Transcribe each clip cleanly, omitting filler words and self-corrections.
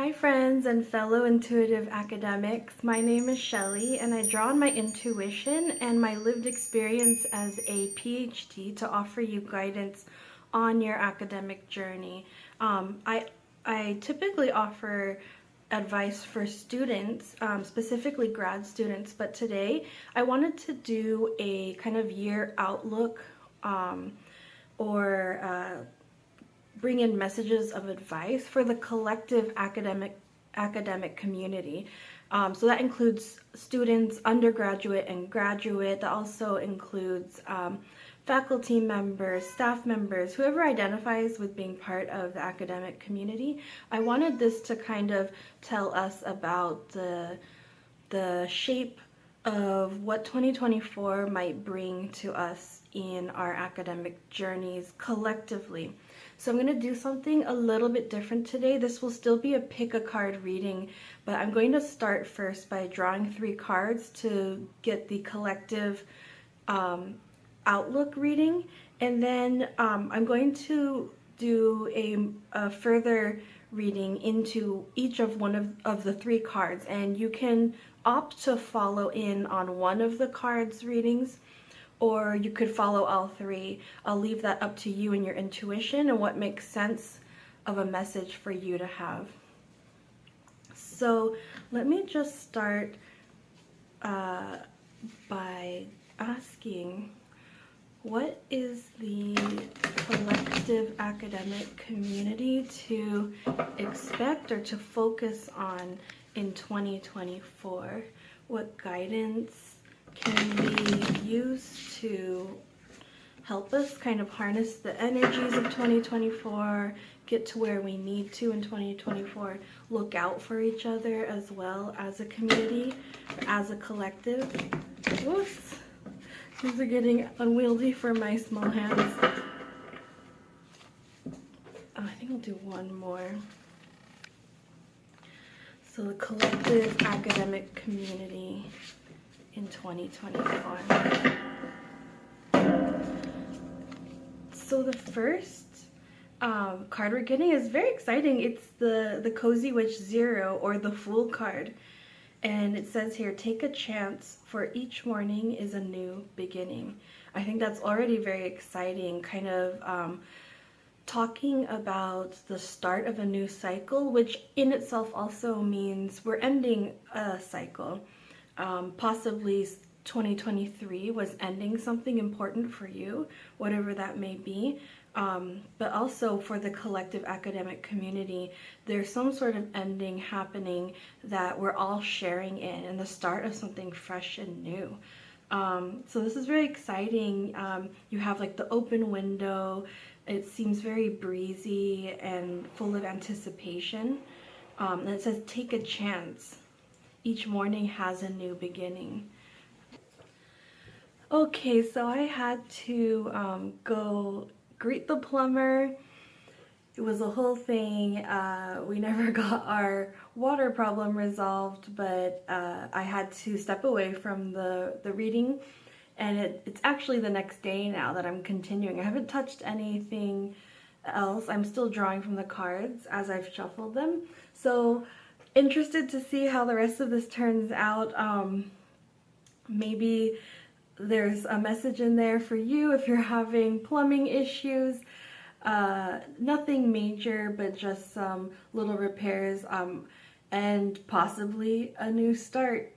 Hi friends and fellow intuitive academics, my name is Shelly and I draw on my intuition and my lived experience as a PhD to offer you guidance on your academic journey. I typically offer advice for students, specifically grad students, but today I wanted to do a kind of year outlook or bring in messages of advice for the collective academic community. So that includes students, undergraduate and graduate. That also includes faculty members, staff members, whoever identifies with being part of the academic community. I wanted this to kind of tell us about the shape of what 2024 might bring to us in our academic journeys collectively. So I'm going to do something a little bit different today. This will still be a pick a card reading, but I'm going to start first by drawing 3 cards to get the collective outlook reading, and then I'm going to do a further reading into each of one of the 3 cards, and you can opt to follow in on one of the cards readings, or you could follow all 3. I'll leave that up to you and your intuition and what makes sense of a message for you to have. So let me just start by asking, what is the collective academic community to expect or to focus on in 2024? What guidance can be used to help us kind of harness the energies of 2024, get to where we need to in 2024, look out for each other as well as a community, as a collective. Oops. These are getting unwieldy for my small hands. I think I'll do one more. So the collective academic community in 2024. So the first card we're getting is very exciting. It's the Cozy Witch 0, or the Fool card. And it says here, take a chance, for each morning is a new beginning. I think that's already very exciting, kind of talking about the start of a new cycle, which in itself also means we're ending a cycle. Possibly 2023 was ending something important for you, whatever that may be. But also for the collective academic community, there's some sort of ending happening that we're all sharing in, and the start of something fresh and new. So this is very exciting. You have like the open window. It seems very breezy and full of anticipation. And it says, take a chance. Each morning has a new beginning. Okay, so I had to go greet the plumber. It was a whole thing. We never got our water problem resolved, but I had to step away from the reading, and it's actually the next day now that I'm continuing. I haven't touched anything else. I'm still drawing from the cards as I've shuffled them. So interested to see how the rest of this turns out. Maybe there's a message in there for you if you're having plumbing issues. Nothing major, but just some little repairs, and possibly a new start,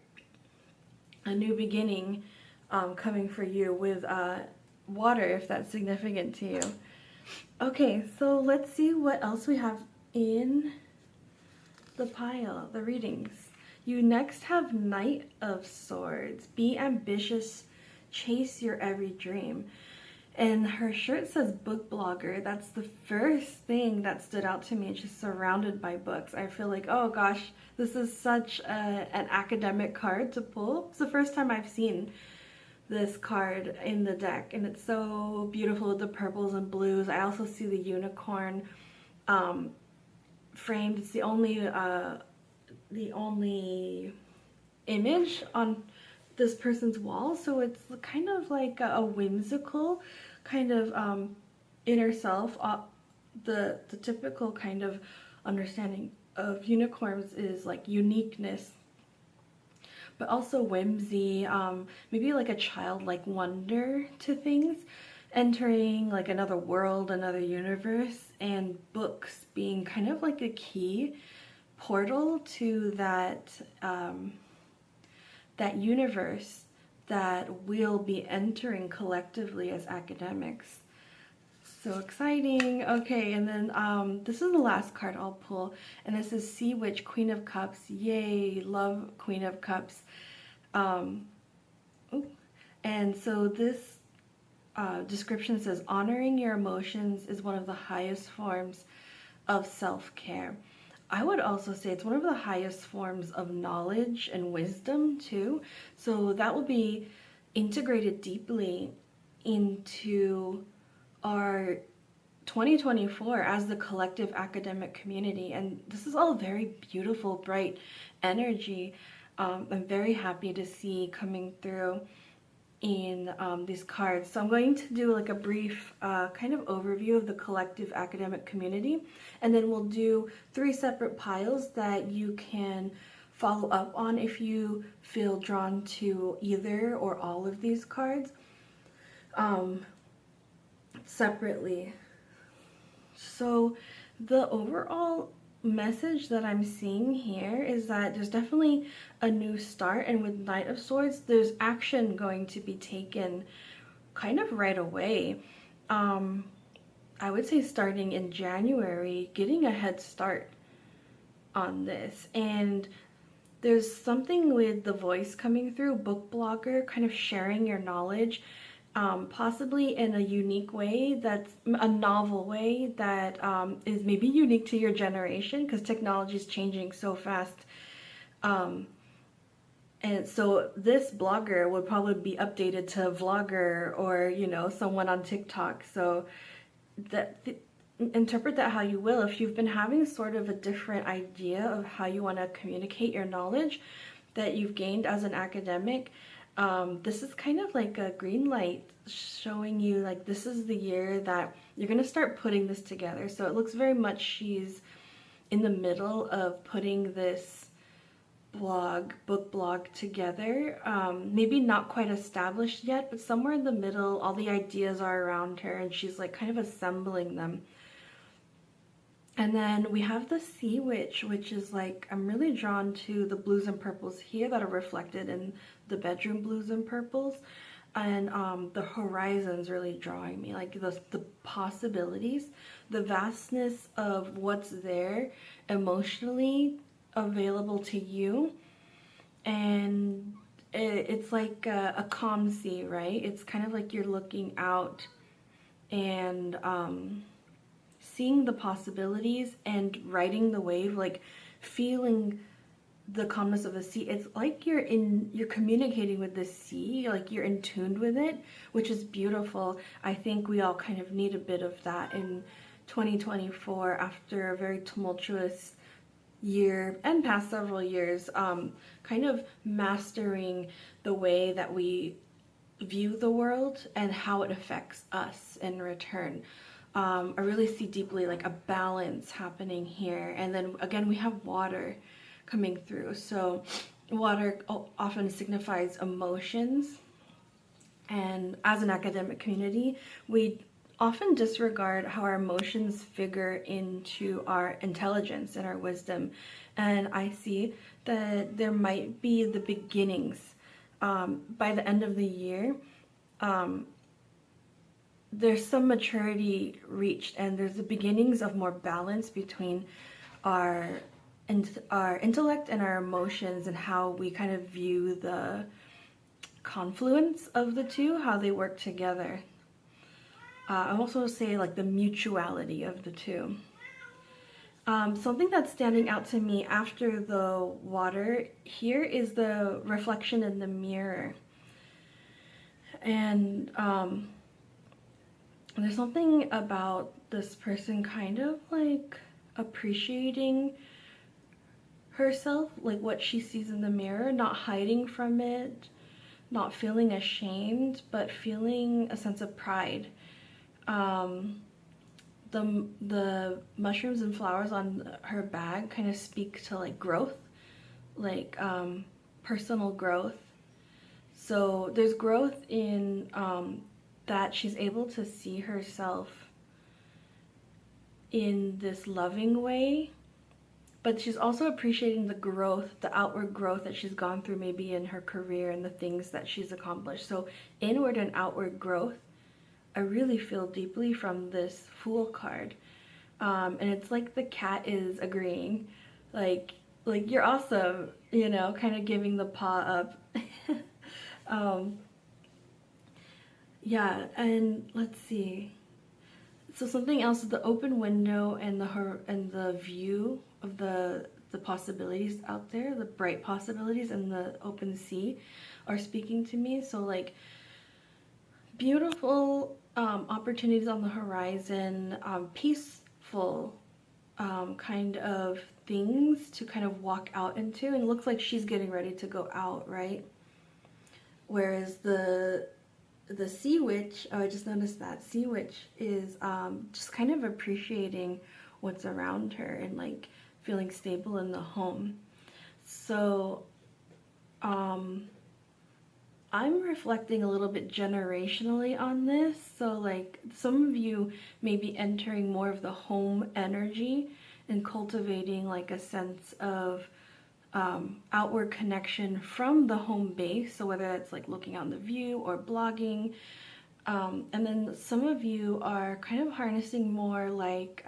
a new beginning coming for you with water, if that's significant to you. Okay, so let's see what else we have in the pile, the readings. You next have Knight of Swords. Be ambitious, chase your every dream. And her shirt says book blogger. That's the first thing that stood out to me. And she's surrounded by books. I feel like, oh gosh, this is such an academic card to pull. It's the first time I've seen this card in the deck, and it's so beautiful with the purples and blues. I also see the unicorn framed. It's the only image on this person's wall, so it's kind of like a whimsical kind of inner self, the typical kind of understanding of unicorns is like uniqueness, but also whimsy, maybe like a childlike wonder to things, entering like another world, another universe, and books being kind of like a key portal to that universe that we'll be entering collectively as academics. So exciting. Okay, and then this is the last card I'll pull, and this is Sea Witch, Queen of Cups. Yay, love Queen of Cups. And so this description says, honoring your emotions is one of the highest forms of self-care. I would also say it's one of the highest forms of knowledge and wisdom too. So that will be integrated deeply into our 2024 as the collective academic community. And this is all very beautiful, bright energy. I'm very happy to see coming through in these cards. So I'm going to do like a brief kind of overview of the collective academic community, and then we'll do 3 separate piles that you can follow up on if you feel drawn to either or all of these cards separately. So the overall message that I'm seeing here is that there's definitely a new start, and with Knight of Swords there's action going to be taken kind of right away. I would say starting in January, getting a head start on this. And there's something with the voice coming through, book blogger, kind of sharing your knowledge, possibly in a unique way, that's a novel way that is maybe unique to your generation, because technology is changing so fast. And so this blogger would probably be updated to a vlogger, or, you know, someone on TikTok. So interpret that how you will. If you've been having sort of a different idea of how you want to communicate your knowledge that you've gained as an academic, this is kind of like a green light showing you like this is the year that you're going to start putting this together. So it looks very much she's in the middle of putting this book blog together. Maybe not quite established yet, but somewhere in the middle, all the ideas are around her and she's like kind of assembling them. And then we have the Sea Witch, which is like, I'm really drawn to the blues and purples here that are reflected in the bedroom blues and purples. And the horizon's really drawing me, like the possibilities, the vastness of what's there emotionally available to you. And it's like a calm sea, right? It's kind of like you're looking out and seeing the possibilities and riding the wave, like feeling the calmness of the sea. It's like you're communicating with the sea, like you're in tune with it, which is beautiful. I think we all kind of need a bit of that in 2024 after a very tumultuous year and past several years, kind of mastering the way that we view the world and how it affects us in return. I really see deeply like a balance happening here. And then again, we have water coming through. So water often signifies emotions. And as an academic community, we often disregard how our emotions figure into our intelligence and our wisdom. And I see that there might be the beginnings by the end of the year. There's some maturity reached, and there's the beginnings of more balance between our intellect and our emotions, and how we kind of view the confluence of the two, how they work together. I also say like the mutuality of the two. Something that's standing out to me after the water here is the reflection in the mirror. And there's something about this person kind of like appreciating herself, like what she sees in the mirror, not hiding from it, not feeling ashamed, but feeling a sense of pride. the mushrooms and flowers on her bag kind of speak to like growth, like personal growth. So there's growth in that she's able to see herself in this loving way, but she's also appreciating the growth, the outward growth that she's gone through maybe in her career and the things that she's accomplished. So inward and outward growth, I really feel deeply from this Fool card. And it's like the cat is agreeing, like you're awesome, you know, kind of giving the paw up. um, yeah, and let's see. So something else is the open window and the view of the possibilities out there, the bright possibilities and the open sea are speaking to me. So like beautiful opportunities on the horizon, peaceful kind of things to kind of walk out into, and it looks like she's getting ready to go out, right? Whereas the sea witch, oh, I just noticed that sea witch is just kind of appreciating what's around her and like feeling stable in the home. So I'm reflecting a little bit generationally on this. So like some of you may be entering more of the home energy and cultivating like a sense of outward connection from the home base. So whether that's like looking out in the view or blogging. And then some of you are kind of harnessing more like,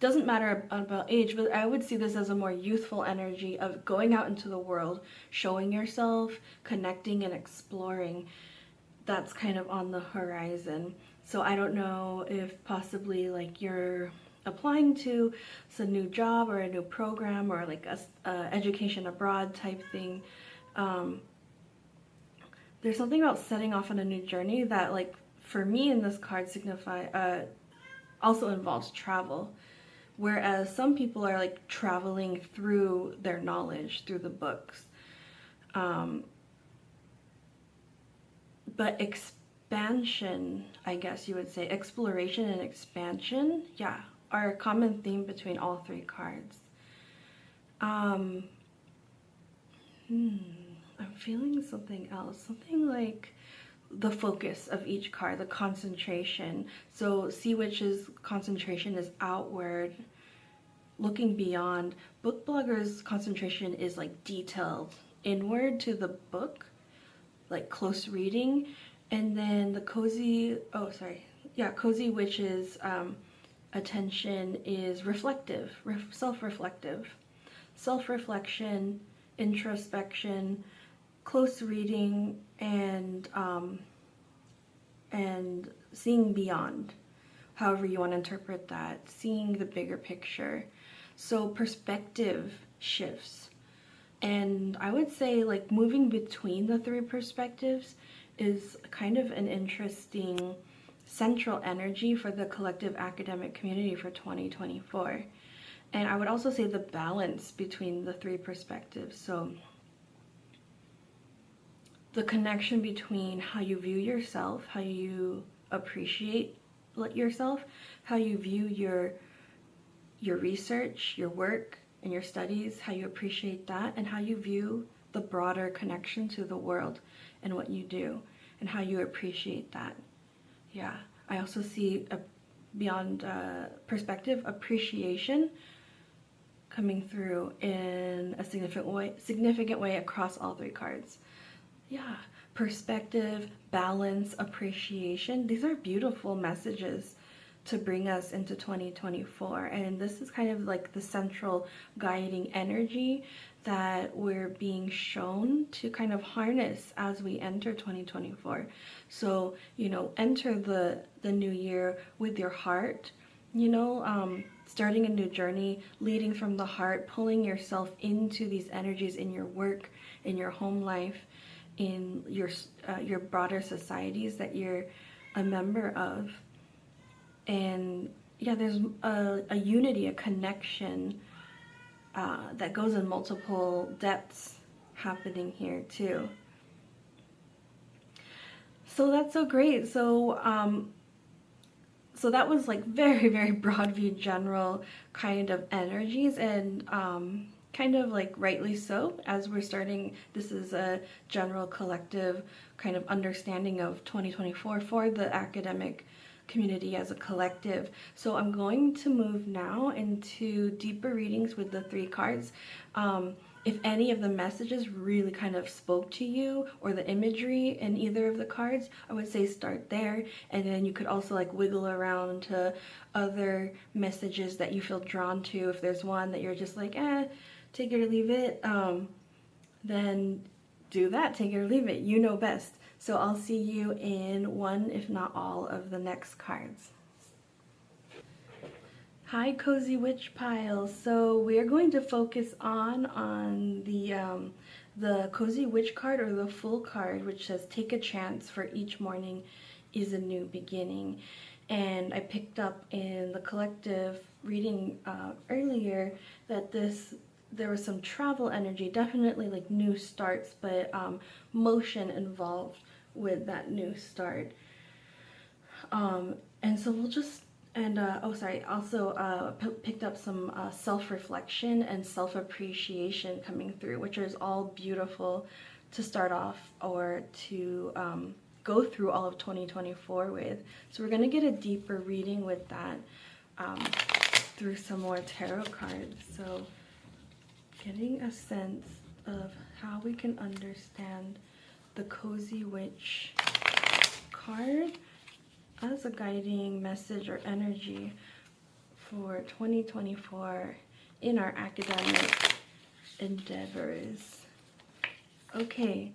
doesn't matter about age, but I would see this as a more youthful energy of going out into the world, showing yourself, connecting and exploring. That's kind of on the horizon. So I don't know if possibly like you're applying to a new job or a new program or like a education abroad type thing. There's something about setting off on a new journey that like for me in this card signify also involves travel. Whereas some people are like traveling through their knowledge, through the books. But expansion, I guess you would say, exploration and expansion, yeah, are a common theme between all three cards. I'm feeling something else, something like the focus of each card, the concentration. So Sea Witch's concentration is outward, looking beyond. Book Blogger's concentration is like detailed inward to the book, like close reading. And then the Cozy Witch's attention is reflective, self-reflection, introspection, close reading, and seeing beyond, however you want to interpret that, seeing the bigger picture. So perspective shifts, and I would say like moving between the three perspectives is kind of an interesting central energy for the collective academic community for 2024. And I would also say the balance between the three perspectives. So the connection between how you view yourself, how you appreciate yourself, how you view your research, your work, and your studies, how you appreciate that, and how you view the broader connection to the world and what you do, and how you appreciate that. Yeah, I also see beyond perspective, appreciation coming through in a significant way across all three cards. Yeah, perspective, balance, appreciation. These are beautiful messages to bring us into 2024. And this is kind of like the central guiding energy that we're being shown to kind of harness as we enter 2024. So, you know, enter the new year with your heart, you know, starting a new journey, leading from the heart, pulling yourself into these energies in your work, in your home life, in your broader societies that you're a member of. And yeah, there's a unity, a connection that goes in multiple depths happening here too. So that's so great. So So that was like very, very broad view, general kind of energies, and kind of like rightly so, as we're starting. This is a general collective kind of understanding of 2024 for the academic community as a collective. So I'm going to move now into deeper readings with the 3 cards. If any of the messages really kind of spoke to you, or the imagery in either of the cards, I would say start there, and then you could also like wiggle around to other messages that you feel drawn to. If there's one that you're just like, take it or leave it, then do that, take it or leave it, you know best. So I'll see you in one, if not all, of the next cards. Hi, Cozy Witch Pile. So we are going to focus on the Cozy Witch card, or the Fool card, which says take a chance, for each morning is a new beginning. And I picked up in the collective reading earlier that there was some travel energy, definitely like new starts, but motion involved with that new start. And so we'll just, also picked up some self-reflection and self-appreciation coming through, which is all beautiful to start off, or to go through all of 2024 with. So we're going to get a deeper reading with that through some more tarot cards. So getting a sense of how we can understand the Cozy Witch card as a guiding message or energy for 2024 in our academic endeavors. Okay,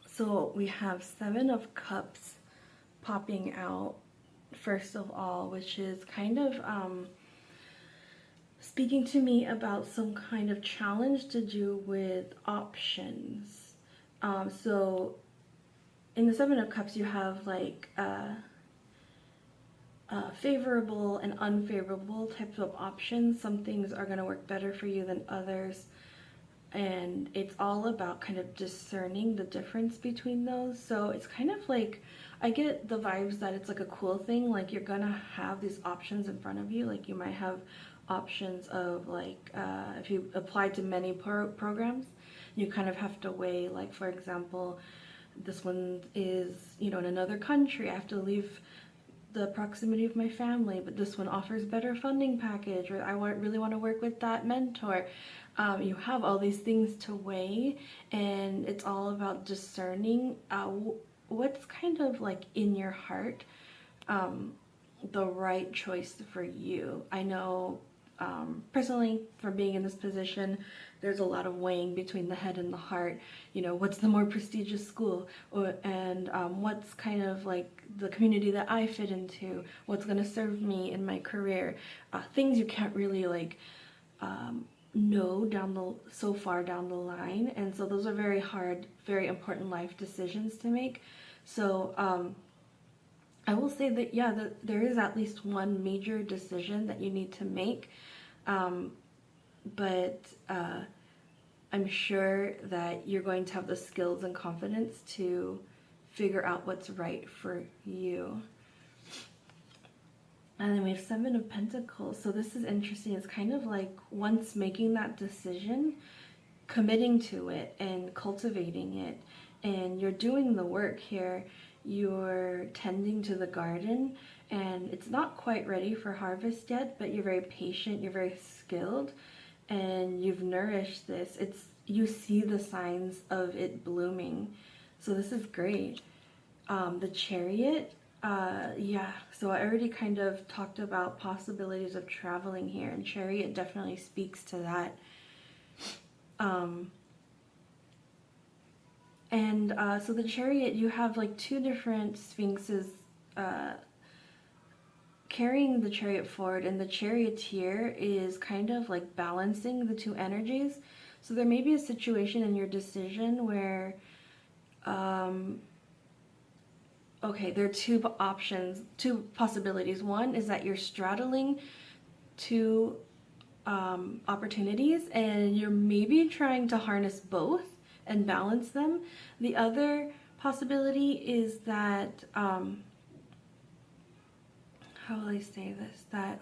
so we have 7 of Cups popping out first of all, which is kind of speaking to me about some kind of challenge to do with options. So in the 7 of Cups, you have like favorable and unfavorable types of options. Some things are going to work better for you than others, and it's all about kind of discerning the difference between those. So it's kind of like, I get the vibes that it's like a cool thing, like you're gonna have these options in front of you. Like you might have options of like, if you apply to many programs, you kind of have to weigh, like for example, this one is, you know, in another country, I have to leave the proximity of my family, but this one offers better funding package, or I really want to work with that mentor. You have all these things to weigh, and it's all about discerning what's kind of like in your heart, the right choice for you. I know personally, from being in this position, there's a lot of weighing between the head and the heart. You know, what's the more prestigious school, and what's kind of like the community that I fit into, what's going to serve me in my career. Things you can't really like know so far down the line, and so those are very hard, very important life decisions to make. So I will say that, yeah, there is at least one major decision that you need to make, but I'm sure that you're going to have the skills and confidence to figure out what's right for you. And then we have 7 of Pentacles. So this is interesting. It's kind of like, once making that decision, committing to it and cultivating it, and you're doing the work here. You're tending to the garden, and it's not quite ready for harvest yet, but you're very patient, you're very skilled, and you've nourished this. You see the signs of it blooming. So this is great. The Chariot, yeah, so I already kind of talked about possibilities of traveling here, and Chariot definitely speaks to that. So the Chariot, you have like 2 different sphinxes carrying the Chariot forward, and the Charioteer is kind of like balancing the 2 energies. So there may be a situation in your decision where, okay, there are 2 options, 2 possibilities. One is that you're straddling 2 opportunities, and you're maybe trying to harness both and balance them. The other possibility is that how will I say this, that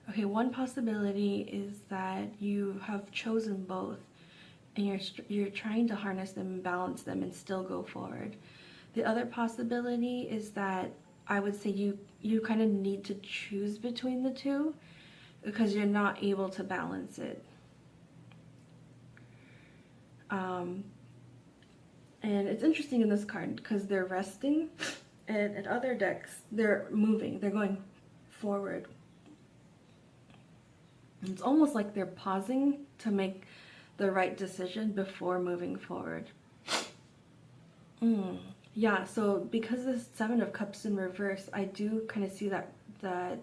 okay, one possibility is that you have chosen both, and you're trying to harness them and balance them and still go forward. The other possibility is that I would say you kind of need to choose between the two because you're not able to balance it. And it's interesting in this card because they're resting, and in other decks they're moving, they're going forward. It's almost like they're pausing to make the right decision before moving forward. Yeah, so because the Seven of Cups in reverse, I do kind of see that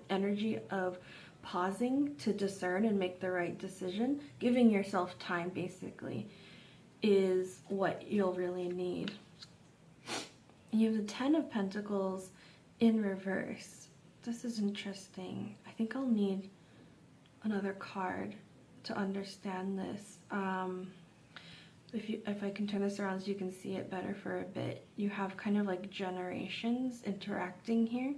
energy of pausing to discern and make the right decision, giving yourself time basically, is what you'll really need. And you have the Ten of Pentacles in reverse. This is interesting. I think I'll need another card to understand this. If I can turn this around so you can see it better for a bit, you have kind of like generations interacting here,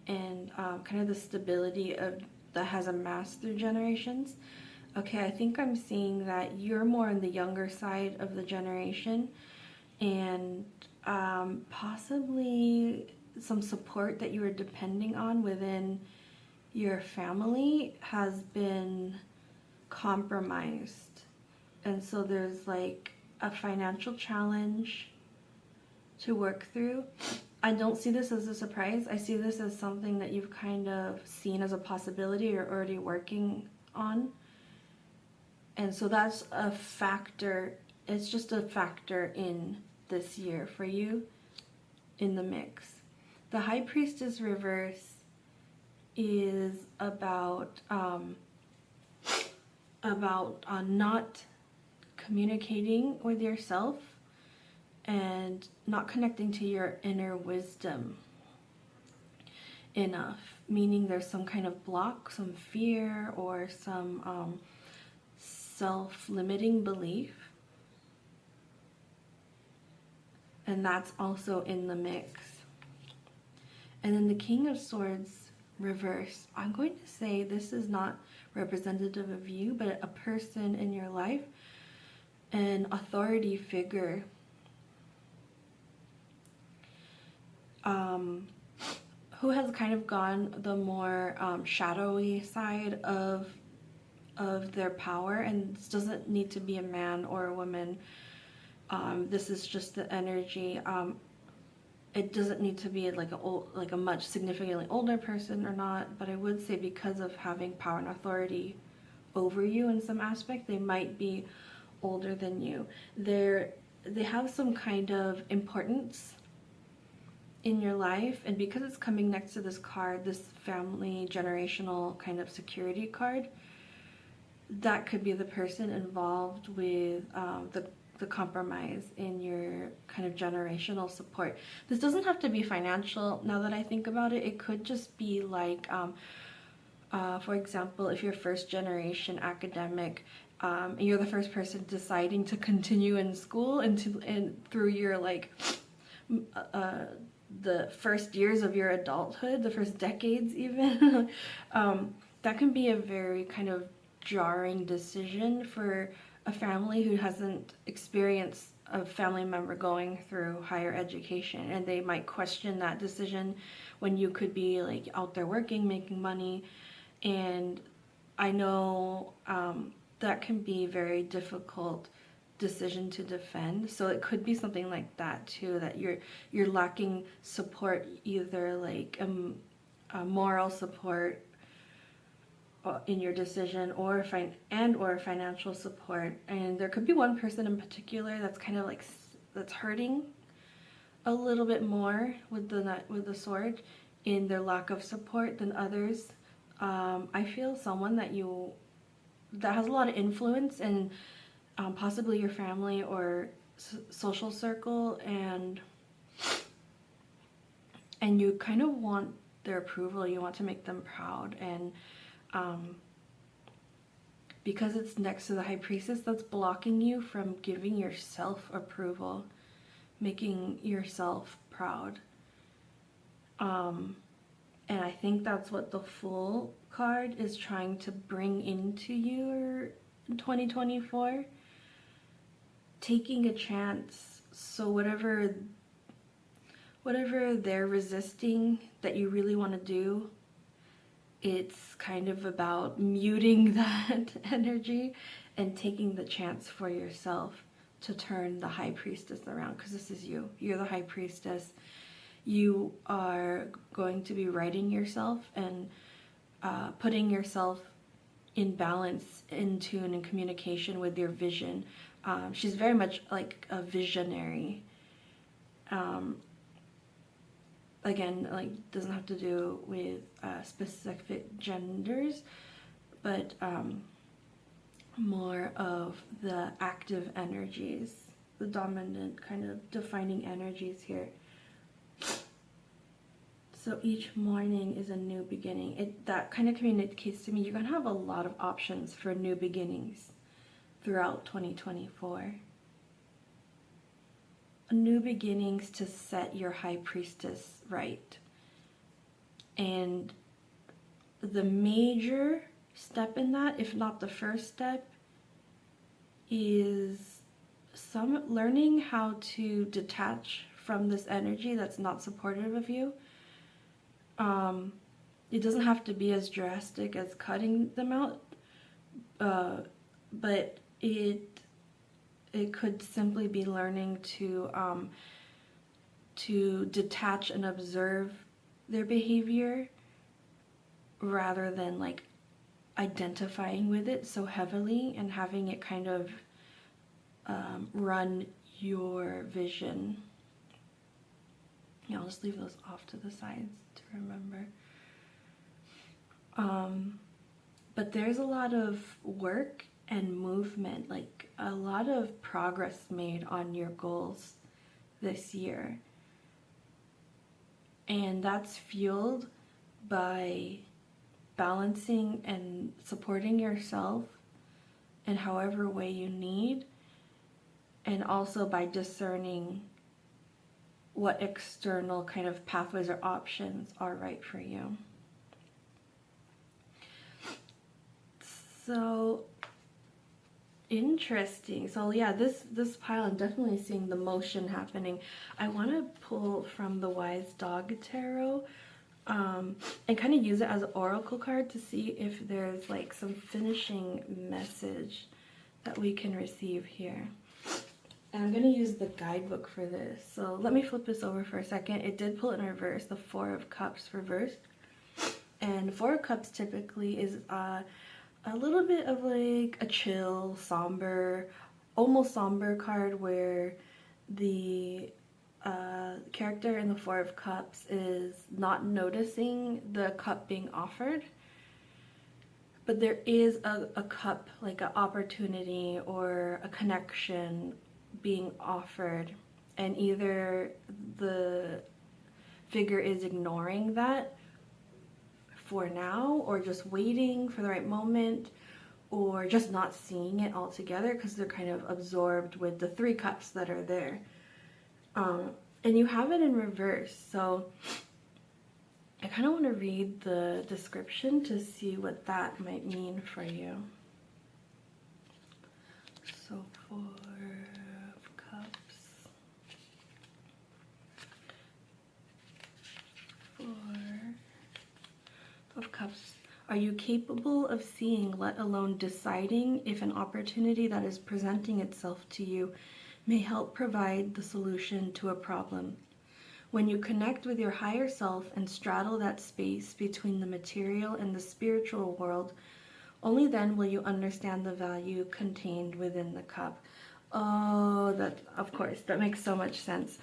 and kind of the stability of that has amassed through generations. Okay, I think I'm seeing that you're more on the younger side of the generation, and possibly some support that you were depending on within your family has been compromised. And so there's like a financial challenge to work through. I don't see this as a surprise. I see this as something that you've kind of seen as a possibility you're already working on. And so that's a factor. It's just a factor in this year for you in the mix. The High Priestess reverse is about not communicating with yourself and not connecting to your inner wisdom enough, meaning there's some kind of block, some fear, or some self-limiting belief, and that's also in the mix. And then the King of Swords reverse, I'm going to say this is not representative of you, but a person in your life, an authority figure, who has kind of gone the more shadowy side of their power. And this doesn't need to be a man or a woman. This is just the energy. It doesn't need to be like a much significantly older person or not, but I would say because of having power and authority over you in some aspect, they might be older than you. They have some kind of importance in your life, and because it's coming next to this card, this family generational kind of security card, that could be the person involved with the compromise in your kind of generational support. This doesn't have to be financial. Now that I think about it, it could just be like, for example, if you're first generation academic, and you're the first person deciding to continue in school and through your like the first years of your adulthood, the first decades even, that can be a very kind of jarring decision for a family who hasn't experienced a family member going through higher education, and they might question that decision when you could be like out there working, making money. And I know that can be a very difficult decision to defend. So it could be something like that too, that you're lacking support, either like a moral support in your decision, or financial support. And there could be one person in particular that's kind of like that's hurting a little bit more with the sword in their lack of support than others. I feel someone that has a lot of influence in possibly your family or social circle, and you kind of want their approval. You want to make them proud, and because it's next to the High Priestess, that's blocking you from giving yourself approval, making yourself proud. And I think that's what the Fool card is trying to bring into your 2024. Taking a chance. So whatever they're resisting that you really want to do, it's kind of about muting that energy and taking the chance for yourself to turn the High Priestess around, because this is you. You're the High Priestess. You are going to be righting yourself and putting yourself in balance, in tune, and in communication with your vision. She's very much like a visionary. Again, like, doesn't have to do with specific genders, but more of the active energies, the dominant kind of defining energies here. So each morning is a new beginning. That kind of communicates to me you're going to have a lot of options for new beginnings throughout 2024. New beginnings to set your High Priestess right. And the major step in that, if not the first step, is learning how to detach from this energy that's not supportive of you. It doesn't have to be as drastic as cutting them out, but it could simply be learning to detach and observe their behavior rather than like identifying with it so heavily and having it kind of run your vision. Yeah, I'll just leave those off to the sides to remember. But there's a lot of work and movement, like a lot of progress made on your goals this year. And that's fueled by balancing and supporting yourself in however way you need, and also by discerning what external kind of pathways or options are right for you. So interesting. So yeah, this pile, I'm definitely seeing the motion happening. I want to pull from the Wise Dog Tarot and kind of use it as an oracle card to see if there's like some finishing message that we can receive here. And I'm going to use the guidebook for this. So let me flip this over for a second. It did pull it in reverse, the Four of Cups reversed. And Four of Cups typically is a little bit of like a chill, somber, almost somber card where the character in the Four of Cups is not noticing the cup being offered. But there is a cup, like an opportunity or a connection being offered, and either the figure is ignoring that for now, or just waiting for the right moment, or just not seeing it altogether because they're kind of absorbed with the Three Cups that are there. And you have it in reverse, so I kind of want to read the description to see what that might mean for you. So Four of Cups. Four of Cups. Are you capable of seeing, let alone deciding, if an opportunity that is presenting itself to you may help provide the solution to a problem? When you connect with your higher self and straddle that space between the material and the spiritual world, only then will you understand the value contained within the cup. Oh, that, of course, that makes so much sense.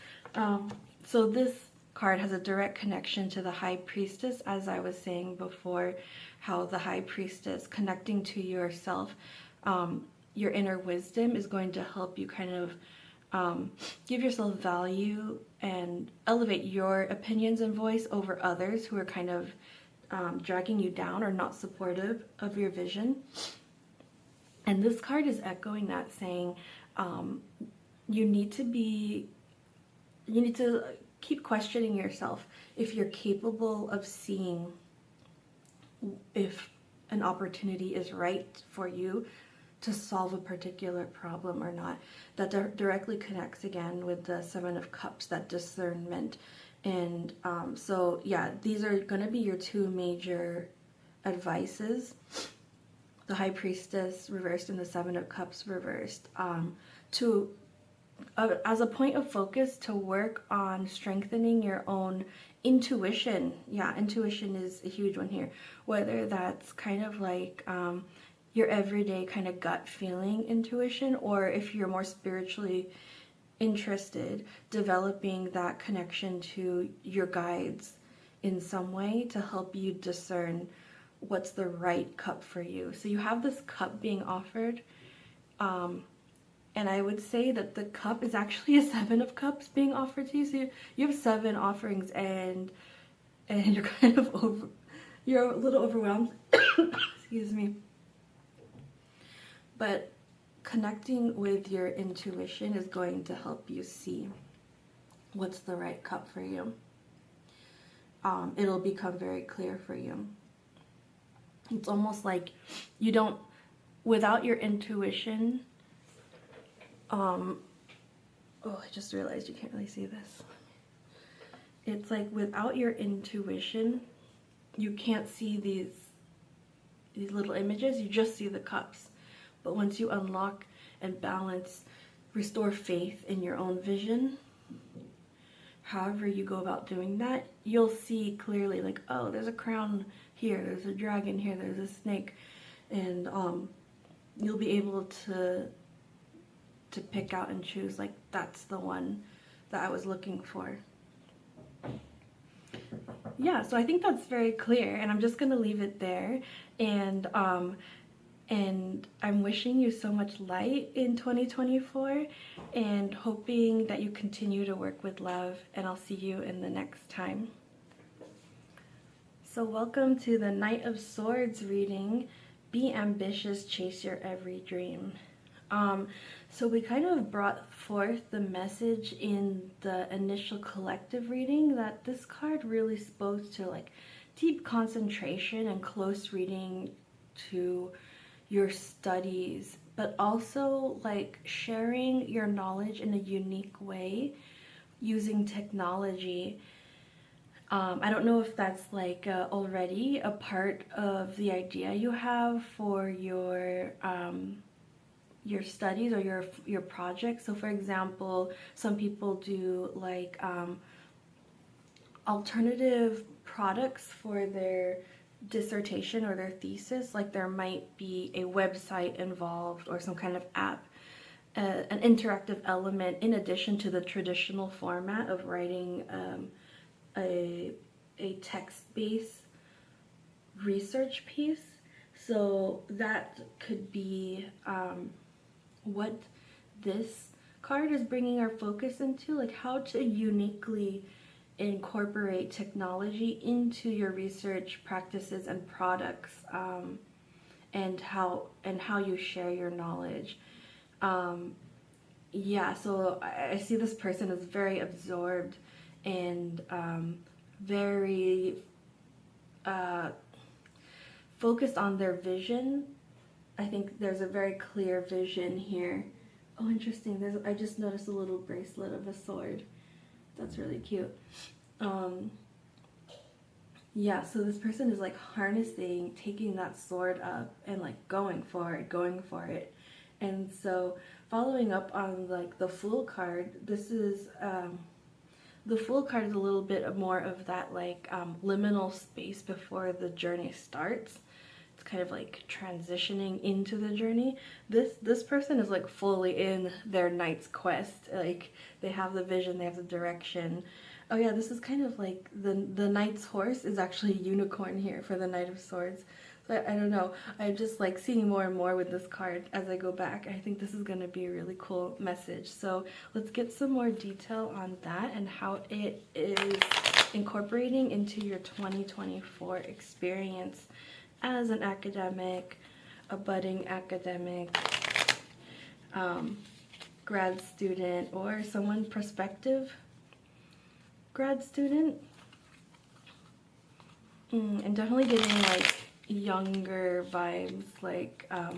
So this card has a direct connection to the High Priestess, as I was saying before, how the High Priestess, connecting to yourself, your inner wisdom is going to help you kind of give yourself value and elevate your opinions and voice over others who are kind of dragging you down or not supportive of your vision. And this card is echoing that, saying you need to keep questioning yourself if you're capable of seeing if an opportunity is right for you to solve a particular problem or not. That directly connects again with the Seven of Cups, that discernment. And so yeah, these are going to be your two major advices: the High Priestess reversed and the Seven of Cups reversed, to as a point of focus to work on strengthening your own intuition. Yeah, intuition is a huge one here, whether that's kind of like your everyday kind of gut feeling intuition, or if you're more spiritually interested, developing that connection to your guides in some way to help you discern what's the right cup for you. So you have this cup being offered, and I would say that the cup is actually a Seven of Cups being offered to you. So you have 7 offerings, and you're kind of you're a little overwhelmed. Excuse me. But connecting with your intuition is going to help you see what's the right cup for you. It'll become very clear for you. It's almost like you don't, without your intuition, oh, I just realized you can't really see this. It's like without your intuition, you can't see these little images, you just see the cups. But once you unlock and balance, restore faith in your own vision, however you go about doing that, you'll see clearly, like, oh, there's a crown here, there's a dragon here, there's a snake, and you'll be able to pick out and choose, like, that's the one that I was looking for. Yeah, so I think that's very clear, and I'm just gonna leave it there. And I'm wishing you so much light in 2024, and hoping that you continue to work with love, and I'll see you in the next time. So welcome to the Knight of Swords reading. Be ambitious, chase your every dream. So we kind of brought forth the message in the initial collective reading that this card really spoke to, like, deep concentration and close reading to your studies, but also like sharing your knowledge in a unique way using technology. I don't know if that's like already a part of the idea you have for your studies or your projects. So for example, some people do like alternative products for their dissertation or their thesis. Like there might be a website involved or some kind of app, an interactive element in addition to the traditional format of writing a text-based research piece. So that could be what this card is bringing our focus into, like how to uniquely incorporate technology into your research practices and products, and how you share your knowledge. Yeah, so I see this person as very absorbed and very focused on their vision. I think there's a very clear vision here. Oh, interesting. I just noticed a little bracelet of a sword. That's really cute. Yeah, so this person is like harnessing, taking that sword up and like going for it. And so following up on like the Fool card, this is, the Fool card is a little bit more of that like liminal space before the journey starts. It's kind of like transitioning into the journey. This person is like fully in their knight's quest. Like they have the vision, they have the direction. Oh yeah, this is kind of like the knight's horse is actually a unicorn here for the Knight of Swords. So I don't know, I'm just like seeing more and more with this card as I go back. I think this is going to be a really cool message. So let's get some more detail on that and how it is incorporating into your 2024 experience as an academic, a budding academic, grad student, or someone prospective grad student. And definitely getting like younger vibes, like I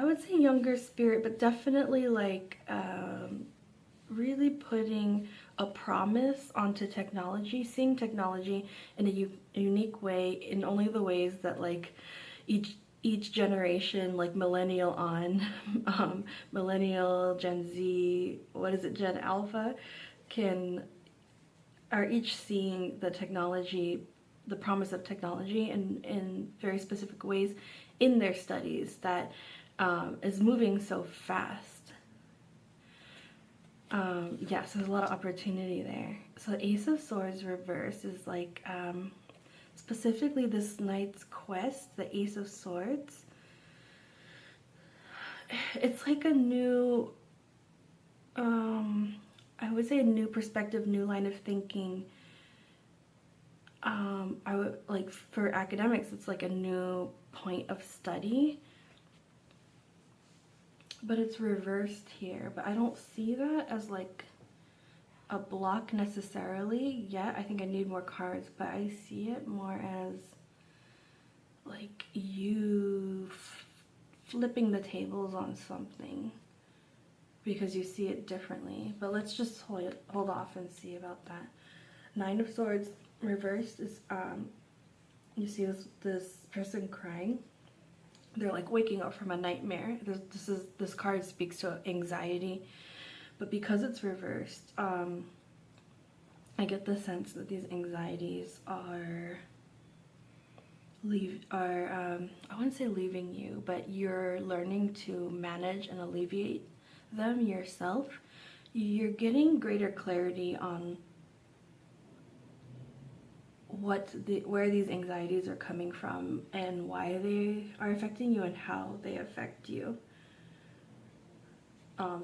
would say younger spirit, but definitely like really putting a promise onto technology, seeing technology in a unique way, in only the ways that like each generation, like millennial on, millennial, Gen Z, what is it, Gen Alpha, are each seeing the technology, the promise of technology in very specific ways in their studies that is moving so fast. Yeah, so there's a lot of opportunity there. So the Ace of Swords reverse is like specifically this knight's quest, the Ace of Swords. It's like a new, I would say a new perspective, new line of thinking. I would like for academics, it's like a new point of study. But it's reversed here, but I don't see that as like a block necessarily yet. I think I need more cards, but I see it more as like you flipping the tables on something because you see it differently. But let's just hold off and see about that. Nine of Swords reversed is you see this person crying. They're like waking up from a nightmare. This card speaks to anxiety, but because it's reversed, I get the sense that these anxieties are I wouldn't say leaving you, but you're learning to manage and alleviate them yourself. You're getting greater clarity on where these anxieties are coming from and why they are affecting you and how they affect you.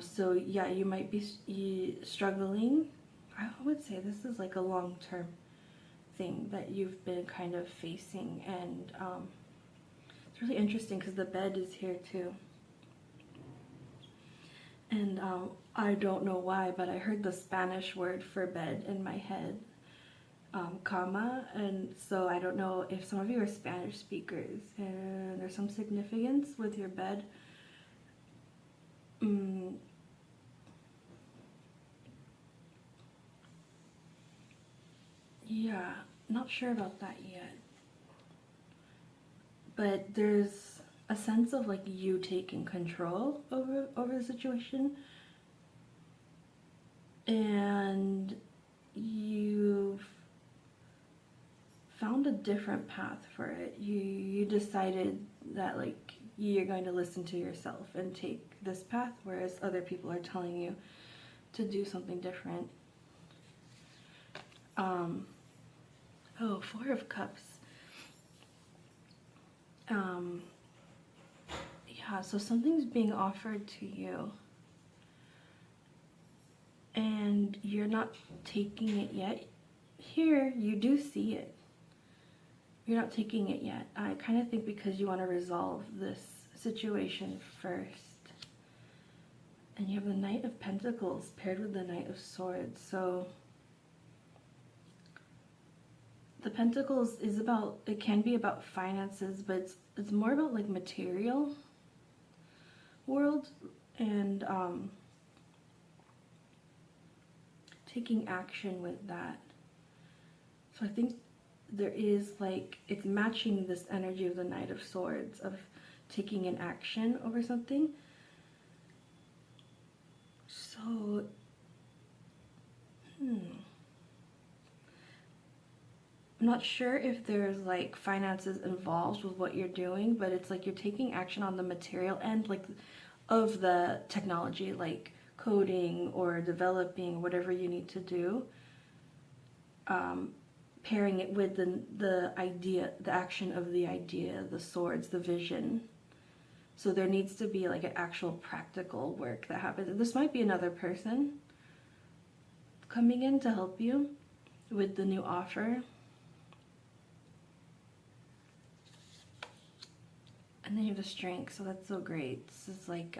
So yeah, you might be struggling. I would say this is like a long-term thing that you've been kind of facing, and it's really interesting because the bed is here too. And I don't know why, but I heard the Spanish word for bed in my head. Cama, and so I don't know if some of you are Spanish speakers and there's some significance with your bed. Yeah, not sure about that yet, but there's a sense of like you taking control over the situation, and you've found a different path for it. You decided that like you're going to listen to yourself and take this path, whereas other people are telling you to do something different. Oh, Four of Cups. Yeah, so something's being offered to you and you're not taking it yet. Here, you do see it. You're not taking it yet. I kind of think because you want to resolve this situation first. And you have the Knight of Pentacles paired with the Knight of Swords. So the Pentacles is about, it can be about finances, but it's more about like material world and taking action with that. So I think there is like, it's matching this energy of the Knight of Swords, of taking an action over something. So, I'm not sure if there's like finances involved with what you're doing, but it's like you're taking action on the material end, like of the technology, like coding or developing whatever you need to do. Pairing it with the idea, the action of the idea, the swords, the vision. So there needs to be like an actual practical work that happens. And this might be another person coming in to help you with the new offer. And then you have the Strength, so that's so great. This is like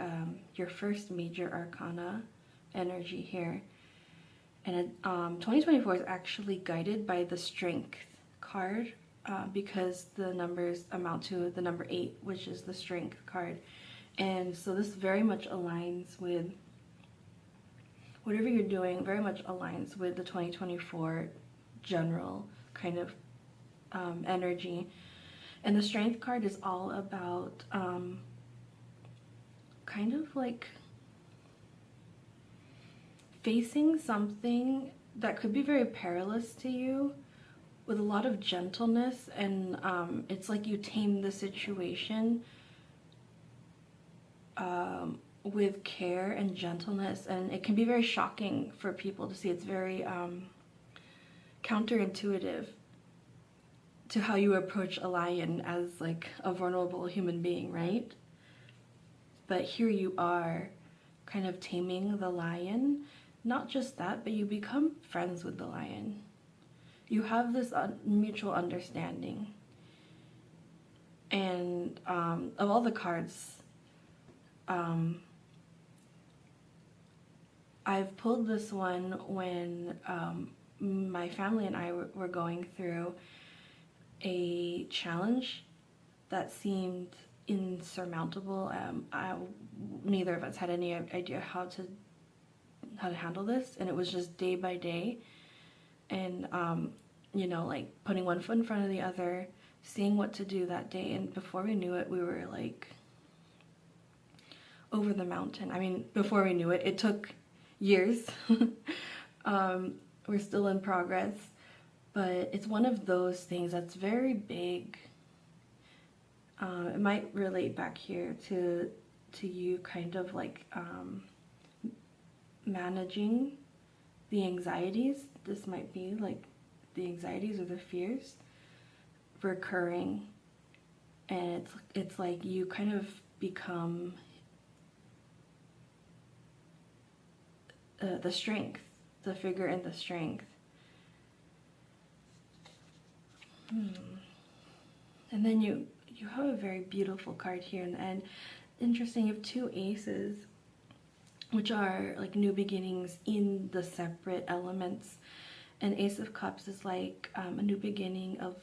your first major arcana energy here. And 2024 is actually guided by the strength card, because the numbers amount to the number 8, which is the strength card. And so this very much aligns with whatever you're doing, very much aligns with the 2024 general kind of energy. And the strength card is all about kind of like facing something that could be very perilous to you with a lot of gentleness, and it's like you tame the situation with care and gentleness, and it can be very shocking for people to see. It's very counterintuitive to how you approach a lion as like a vulnerable human being, right? But here you are kind of taming the lion. Not just that, but you become friends with the lion. You have this mutual understanding. And of all the cards, I've pulled this one when my family and I were going through a challenge that seemed insurmountable. Neither of us had any idea how to handle this, and it was just day by day, and you know, like putting one foot in front of the other, seeing what to do that day, and before we knew it, we were like over the mountain. I mean, before we knew it, it took years. We're still in progress, but it's one of those things that's very big. It might relate back here to you kind of like managing the anxieties. This might be like the anxieties or the fears recurring, and it's like you kind of become the strength, the figure in the strength. And then you have a very beautiful card here, and interesting, you have 2 aces, which are like new beginnings in the separate elements. And Ace of Cups is like a new beginning of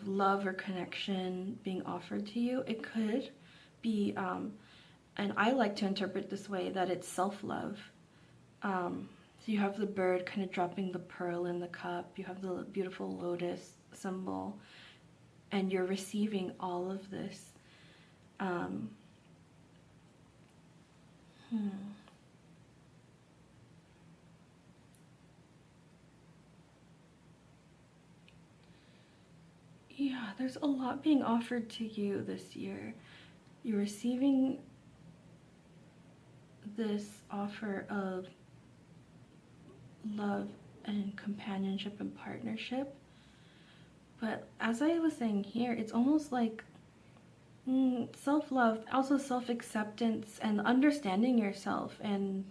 love or connection being offered to you. It could be, and I like to interpret this way, that it's self-love. So you have the bird kind of dropping the pearl in the cup, you have the beautiful lotus symbol, and you're receiving all of this. Yeah, there's a lot being offered to you this year. You're receiving this offer of love and companionship and partnership. But as I was saying here, it's almost like self-love, also self-acceptance and understanding yourself, and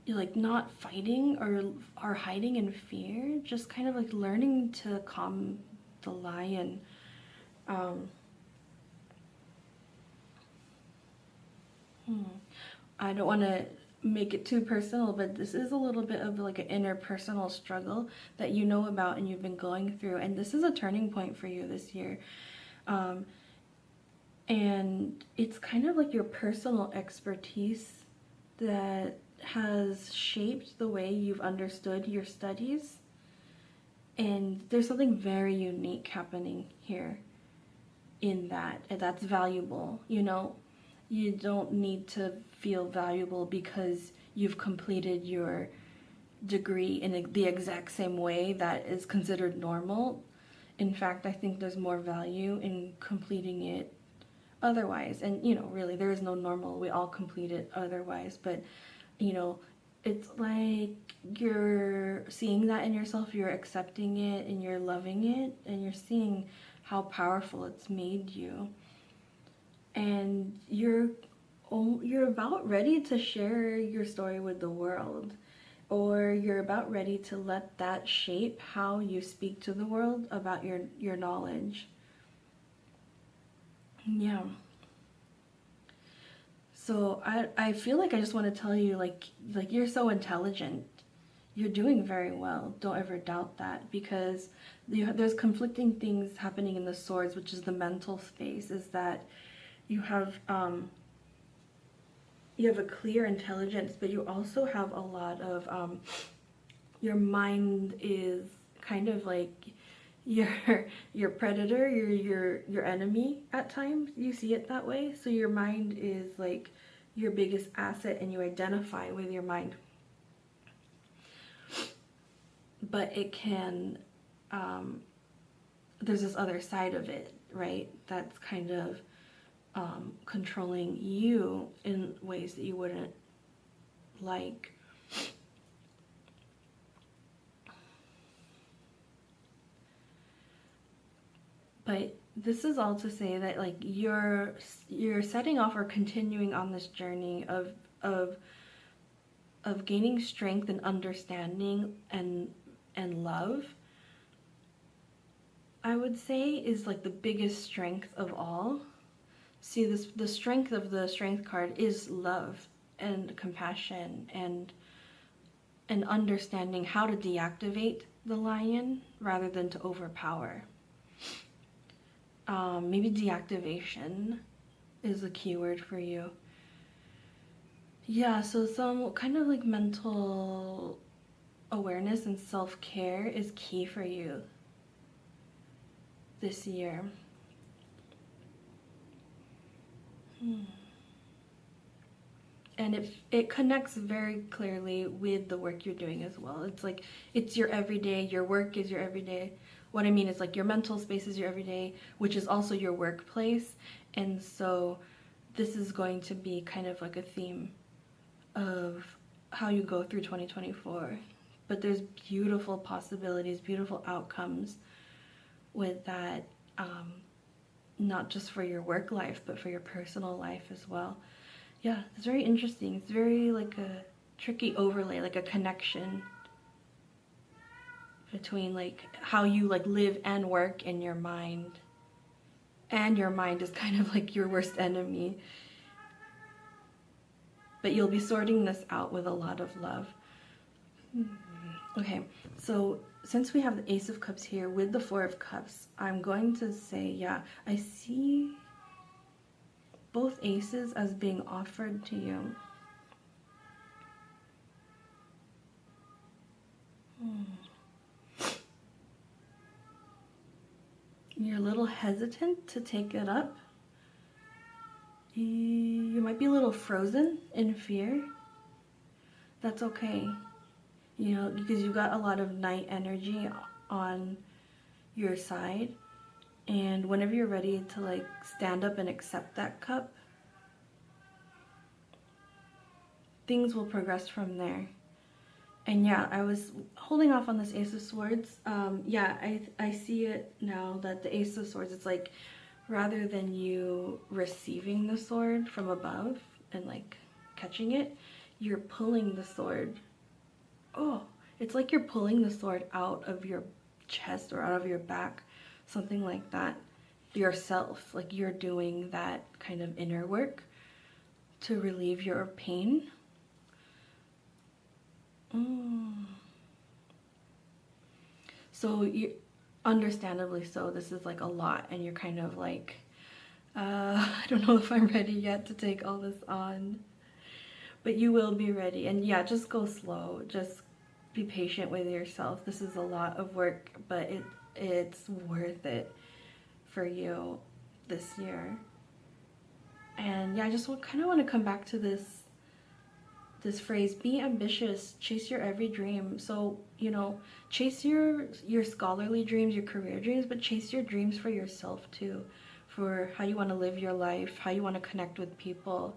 you're like not fighting or hiding in fear, just kind of like learning to calm the lion. I don't want to make it too personal, but this is a little bit of like an interpersonal struggle that you know about and you've been going through, and this is a turning point for you this year. And it's kind of like your personal expertise that has shaped the way you've understood your studies, and there's something very unique happening here in that, and that's valuable. You know, you don't need to feel valuable because you've completed your degree in the exact same way that is considered normal. In fact, I think there's more value in completing it otherwise. And, you know, really, there is no normal. We all complete it otherwise. But, you know, it's like you're seeing that in yourself, you're accepting it, and you're loving it, and you're seeing how powerful it's made you. And you're about ready to share your story with the world, or you're about ready to let that shape how you speak to the world about your knowledge. Yeah. So I feel like I just want to tell you, like you're so intelligent. You're doing very well. Don't ever doubt that, because there's conflicting things happening in the swords, which is the mental space. Is that you have a clear intelligence, but you also have a lot of your mind is kind of like your your predator, your enemy at times. You see it that way. So your mind is like your biggest asset, and you identify with your mind. But it can there's this other side of it, right? That's kind of controlling you in ways that you wouldn't like. But this is all to say that like you're setting off or continuing on this journey of gaining strength and understanding and love. I would say is like the biggest strength of all. See, the strength of the strength card is love and compassion and understanding how to deactivate the lion rather than to overpower. Maybe deactivation is a keyword for you. Yeah, so some kind of like mental awareness and self-care is key for you this year. And it connects very clearly with the work you're doing as well. It's like it's your everyday, your work is your everyday. What I mean is like your mental space is your everyday, which is also your workplace. And so this is going to be kind of like a theme of how you go through 2024. But there's beautiful possibilities, beautiful outcomes with that, not just for your work life, but for your personal life as well. Yeah, it's very interesting. It's very like a tricky overlay, like a connection between like how you like live and work in your mind. And your mind is kind of like your worst enemy. But you'll be sorting this out with a lot of love. Okay, so since we have the Ace of Cups here with the Four of Cups, I'm going to say, yeah, I see both aces as being offered to you. You're a little hesitant to take it up. You might be a little frozen in fear. That's okay. You know, because you've got a lot of night energy on your side. And whenever you're ready to like stand up and accept that cup, things will progress from there. And yeah, I was holding off on this Ace of Swords. Yeah, I see it now that the Ace of Swords, it's like rather than you receiving the sword from above and like catching it, you're pulling the sword. Oh, it's like you're pulling the sword out of your chest or out of your back, something like that. Yourself, like you're doing that kind of inner work to relieve your pain. So you, understandably so, this is like a lot, and you're kind of like, I don't know if I'm ready yet to take all this on, but you will be ready. And yeah, just go slow, just be patient with yourself. This is a lot of work, but it's worth it for you this year. And yeah, I just kind of want to come back to this phrase, be ambitious, chase your every dream. So, you know, chase your scholarly dreams, your career dreams, but chase your dreams for yourself too, for how you want to live your life, how you want to connect with people.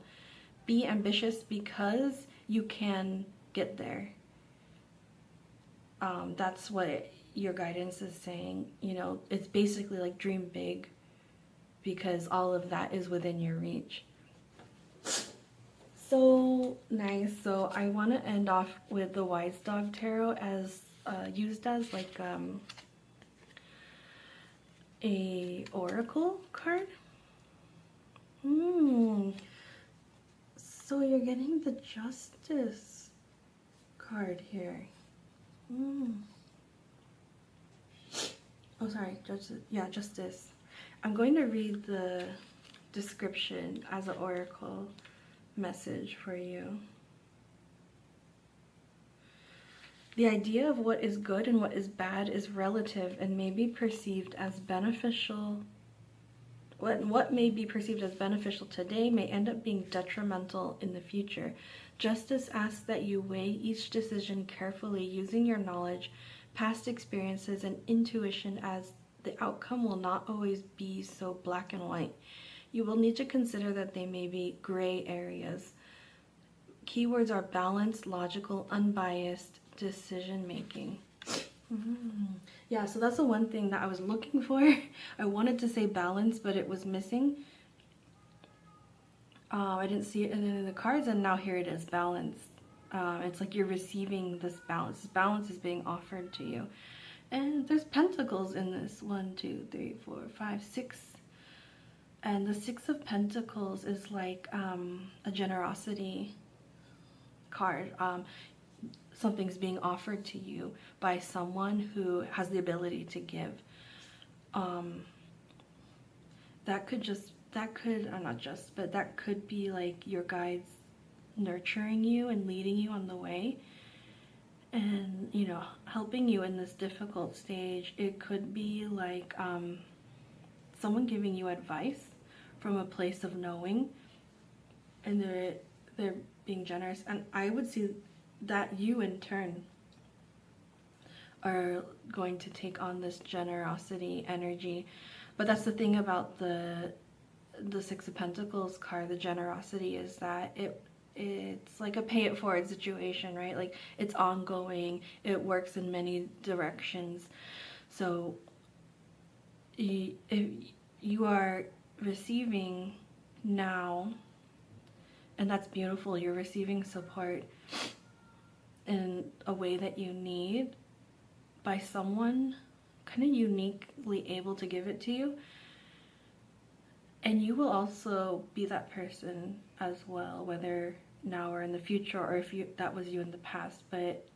Be ambitious because you can get there. That's what your guidance is saying. You know, it's basically like dream big, because all of that is within your reach. So nice. So I want to end off with the Wise Dog Tarot as used as like a oracle card. So you're getting the Justice card here. Oh, sorry, Justice. Yeah, Justice. I'm going to read the description as an oracle message for you. The idea of what is good and what is bad is relative and may be perceived as beneficial. What may be perceived as beneficial today may end up being detrimental in the future. Justice asks that you weigh each decision carefully using your knowledge, past experiences, and intuition, as the outcome will not always be so black and white. You will need to consider that they may be gray areas. Keywords are balanced, logical, unbiased decision making. Yeah, so that's the one thing that I was looking for. I wanted to say balance, but it was missing. I didn't see it in any of the cards, and now here it is, balance. It's like you're receiving this balance. This balance is being offered to you. And there's pentacles in this. 1, 2, 3, 4, 5, 6. And the 6 of Pentacles is like a generosity card. Something's being offered to you by someone who has the ability to give. That could be like your guides nurturing you and leading you on the way, and, you know, helping you in this difficult stage. It could be like someone giving you advice from a place of knowing, and they're being generous. And I would see that you in turn are going to take on this generosity energy. But that's the thing about the 6 of Pentacles card, the generosity, is that it's like a pay it forward situation, right? Like, it's ongoing, it works in many directions. So if you are receiving now, and that's beautiful, you're receiving support in a way that you need by someone kind of uniquely able to give it to you. And you will also be that person as well, whether now or in the future, or if that was you in the past. But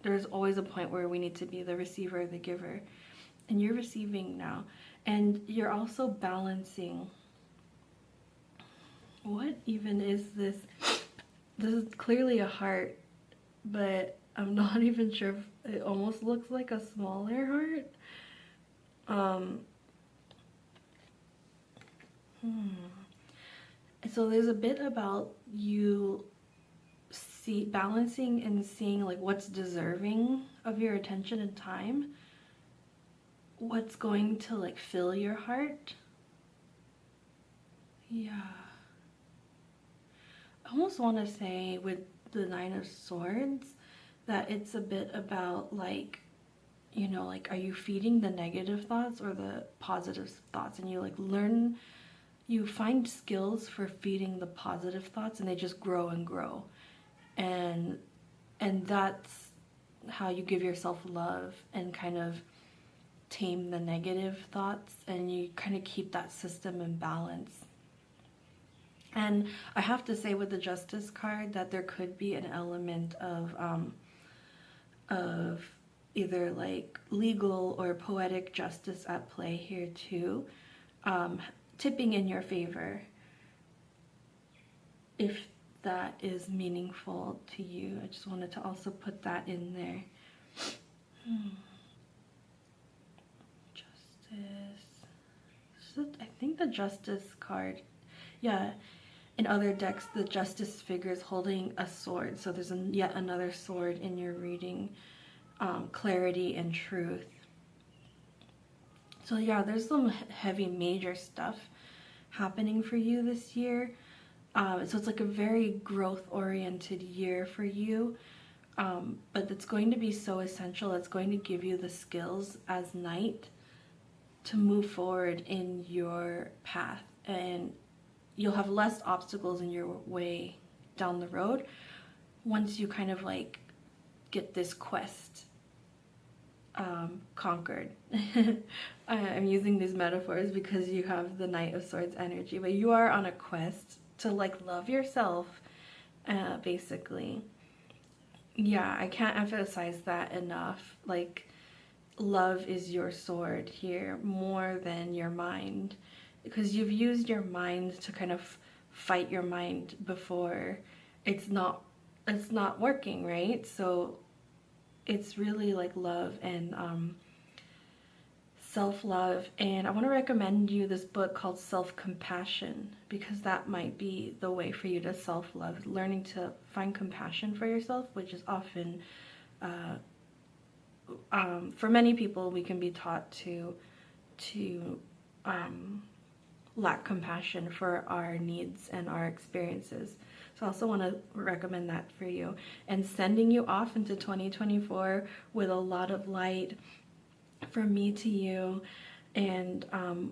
there's always a point where we need to be the receiver or the giver, and you're receiving now. And you're also balancing. What even is this? This is clearly a heart, but I'm not even sure if it almost looks like a smaller heart. So there's a bit about you balancing and seeing like what's deserving of your attention and time, what's going to like fill your heart. Yeah. I almost want to say with the 9 of Swords that it's a bit about like, you know, like, are you feeding the negative thoughts or the positive thoughts? And you like learn, you find skills for feeding the positive thoughts, and they just grow and grow. And that's how you give yourself love and kind of tame the negative thoughts, and you kind of keep that system in balance. And I have to say with the Justice card that there could be an element of either like legal or poetic justice at play here too, tipping in your favor, if that is meaningful to you. I just wanted to also put that in there. Justice. So I think the Justice card, yeah, in other decks the Justice figure is holding a sword, so there's yet another sword in your reading. Clarity and truth. So yeah, there's some heavy major stuff happening for you this year. So it's like a very growth oriented year for you, but it's going to be so essential. It's going to give you the skills as Knight to move forward in your path, and you'll have less obstacles in your way down the road once you kind of like get this quest conquered. I'm using these metaphors because you have the Knight of Swords energy, but you are on a quest to like love yourself basically. Yeah, I can't emphasize that enough. Like, love is your sword here more than your mind, because you've used your mind to kind of fight your mind before. It's not it's not working, right? So it's really like love and self-love. And I want to recommend you this book called Self-Compassion, because that might be the way for you to self-love, learning to find compassion for yourself, which is often uh, for many people, we can be taught to lack compassion for our needs and our experiences. So I also want to recommend that for you, and sending you off into 2024 with a lot of light from me to you, and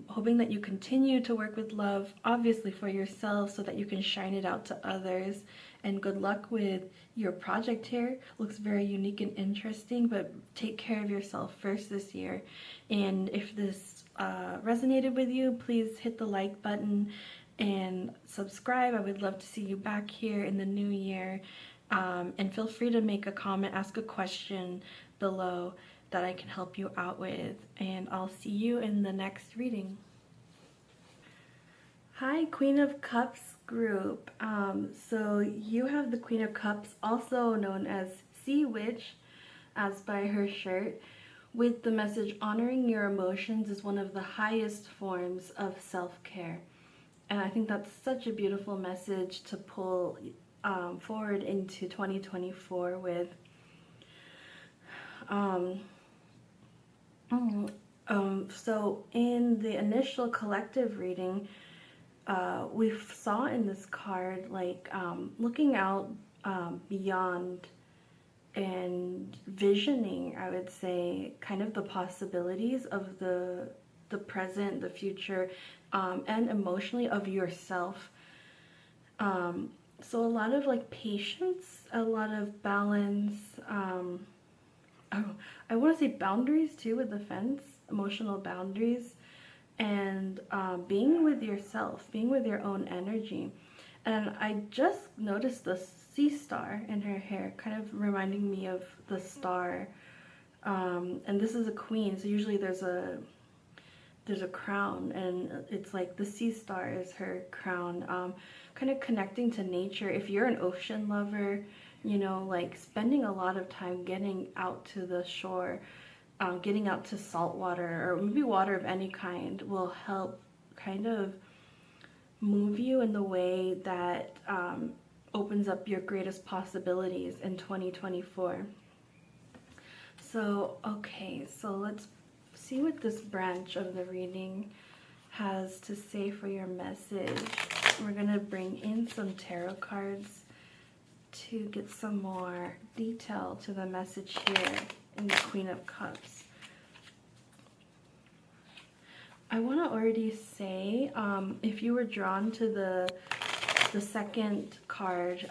hoping that you continue to work with love, obviously for yourself, so that you can shine it out to others. And good luck with your project here. Looks very unique and interesting, but take care of yourself first this year. And if this resonated with you, please hit the like button and subscribe. I would love to see you back here in the new year. And feel free to make a comment, ask a question below that I can help you out with. And I'll see you in the next reading. Hi, Queen of Cups group. So you have the Queen of Cups, also known as Sea Witch, as by her shirt, with the message, honoring your emotions is one of the highest forms of self-care. And I think that's such a beautiful message to pull forward into 2024 with. So in the initial collective reading, we saw in this card, like, looking out beyond and visioning, I would say, kind of the possibilities of the present, the future, and emotionally of yourself. So a lot of like patience, a lot of balance, I want to say boundaries too, with the fence, emotional boundaries, and being with yourself, being with your own energy. And I just noticed the sea star in her hair, kind of reminding me of the star. And this is a queen, so usually there's a crown, and it's like the sea star is her crown. Kind of connecting to nature. If you're an ocean lover, you know, like spending a lot of time getting out to the shore, getting out to salt water, or maybe water of any kind, will help kind of move you in the way that opens up your greatest possibilities in 2024. So, okay, so let's see what this branch of the reading has to say for your message. We're gonna bring in some tarot cards to get some more detail to the message here in the Queen of Cups. I want to already say, if you were drawn to the second card,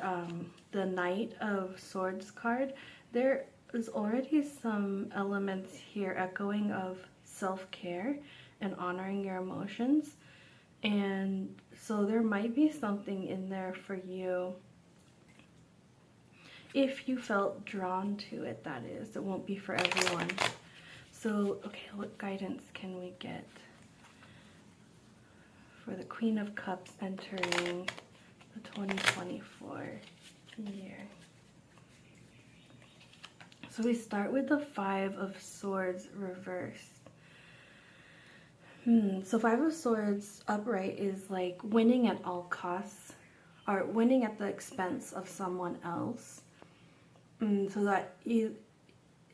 the Knight of Swords card, there is already some elements here echoing of self-care and honoring your emotions. And so there might be something in there for you if you felt drawn to it, that is. It won't be for everyone. So, okay, what guidance can we get for the Queen of Cups entering the 2024 year? So we start with the Five of Swords reversed. So Five of Swords upright is like winning at all costs, or winning at the expense of someone else. So that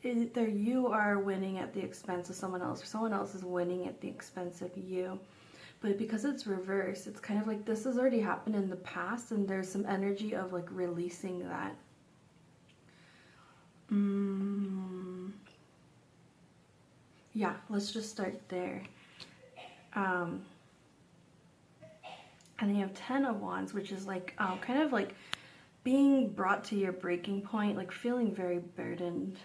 either you are winning at the expense of someone else, or someone else is winning at the expense of you. But because it's reversed, it's kind of like this has already happened in the past, and there's some energy of like releasing that. Yeah, let's just start there. And then you have Ten of Wands, which is like kind of like being brought to your breaking point, like feeling very burdened.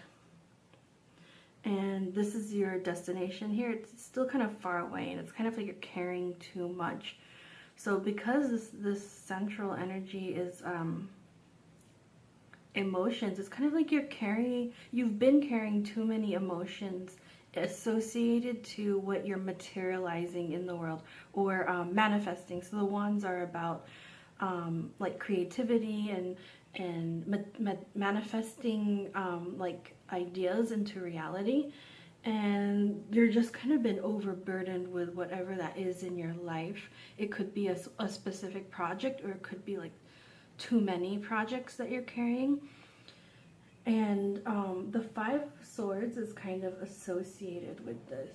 And this is your destination here. It's still kind of far away, and it's kind of like you're carrying too much. So because this central energy is emotions. It's kind of like you've been carrying too many emotions associated to what you're materializing in the world, or manifesting. So the wands are about like creativity and manifesting like ideas into reality. And you're just kind of been overburdened with whatever that is in your life. It could be a specific project, or it could be like too many projects that you're carrying. And the Five of Swords is kind of associated with this.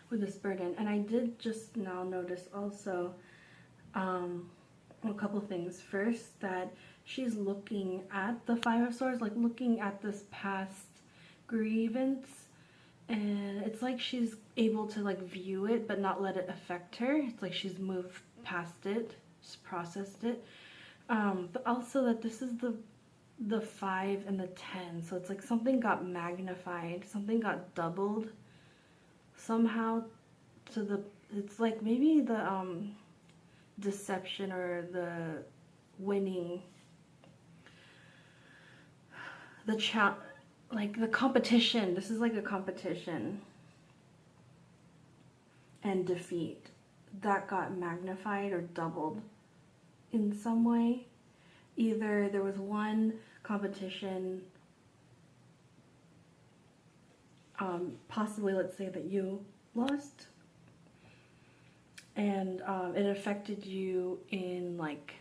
With this burden. And I did just now notice also a couple things. First, that she's looking at the Five of Swords, like looking at this past grievance, and it's like she's able to like view it but not let it affect her. It's like she's moved past it, just processed it. But also that this is the 5 and the 10, so it's like something got magnified, something got doubled somehow to the, it's like maybe the deception or the winning, like the competition. This is like a competition and defeat that got magnified or doubled in some way. Either there was one competition, possibly let's say that you lost, and it affected you in like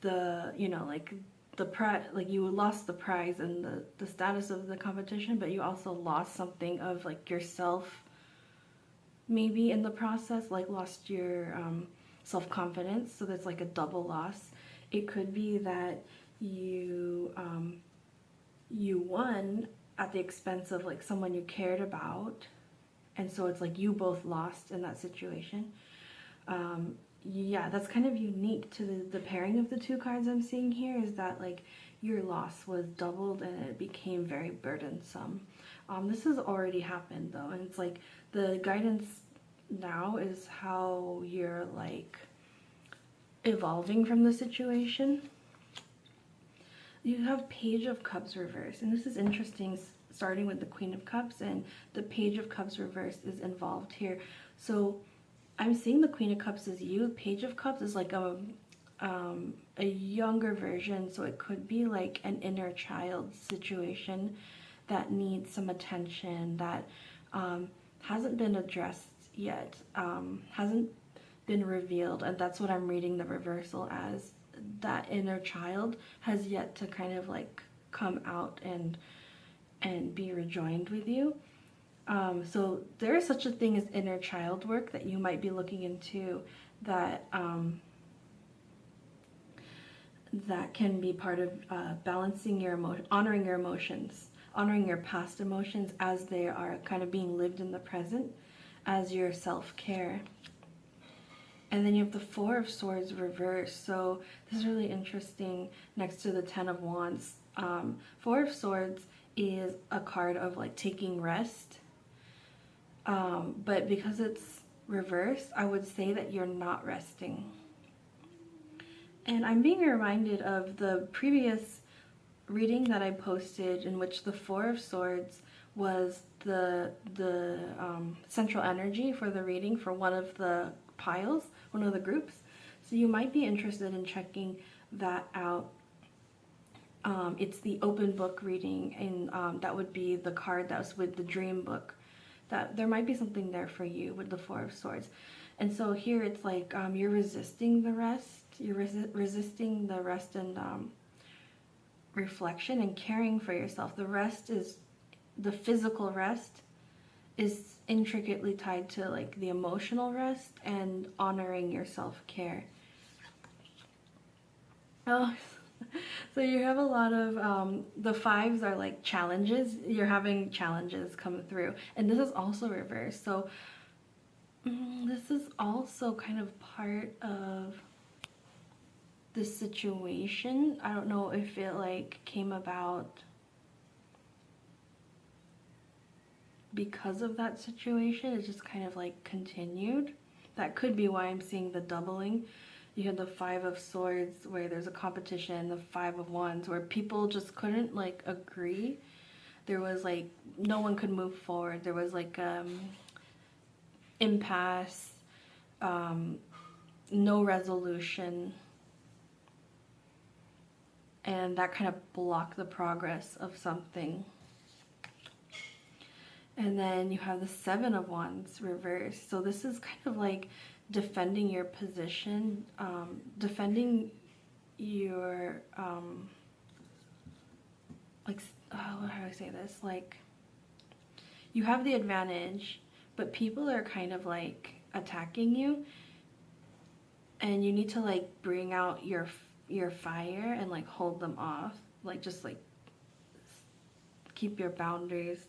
the, you know, like the prize, like you lost the prize and the status of the competition, but you also lost something of like yourself maybe in the process, like lost your self-confidence. So that's like a double loss. It could be that you you won at the expense of like someone you cared about, and so it's like you both lost in that situation. Yeah, that's kind of unique to the pairing of the two cards I'm seeing here, is that like your loss was doubled and it became very burdensome. This has already happened though, and it's like the guidance now is how you're like evolving from the situation. You have Page of Cups reversed, and this is interesting, starting with the Queen of Cups, and the Page of Cups reversed is involved here. So I'm seeing the Queen of Cups as you. Page of Cups is like a younger version, so it could be like an inner child situation that needs some attention, that hasn't been addressed yet, hasn't been revealed, and that's what I'm reading the reversal as. That inner child has yet to kind of like come out and be rejoined with you. So there is such a thing as inner child work that you might be looking into, that that can be part of balancing your honoring your emotions, honoring your past emotions as they are kind of being lived in the present as your self-care. And then you have the Four of Swords reversed. So this is really interesting next to the Ten of Wands. Four of Swords is a card of like taking rest. But because it's reversed, I would say that you're not resting. And I'm being reminded of the previous reading that I posted, in which the Four of Swords was the central energy for the reading for one of the piles, one of the groups. So you might be interested in checking that out. It's the open book reading, and that would be the card that was with the dream book. That there might be something there for you with the Four of Swords. And so here it's like you're resisting the rest. You're resisting the rest and reflection and caring for yourself. The rest is, the physical rest is intricately tied to like the emotional rest and honoring your self-care. Oh, so you have a lot of, the fives are like challenges. You're having challenges come through. And this is also reversed. So this is also kind of part of the situation. I don't know if it like came about because of that situation, it just kind of like continued. That could be why I'm seeing the doubling. You had the Five of Swords where there's a competition, the Five of Wands where people just couldn't like agree. There was like no one could move forward. There was like impasse, no resolution, and that kind of blocked the progress of something. And then you have the Seven of Wands reversed. So this is kind of like defending your position, defending your, like, how do I say this? Like, you have the advantage, but people are kind of like attacking you, and you need to like bring out your fire and like hold them off. Like, just like keep your boundaries.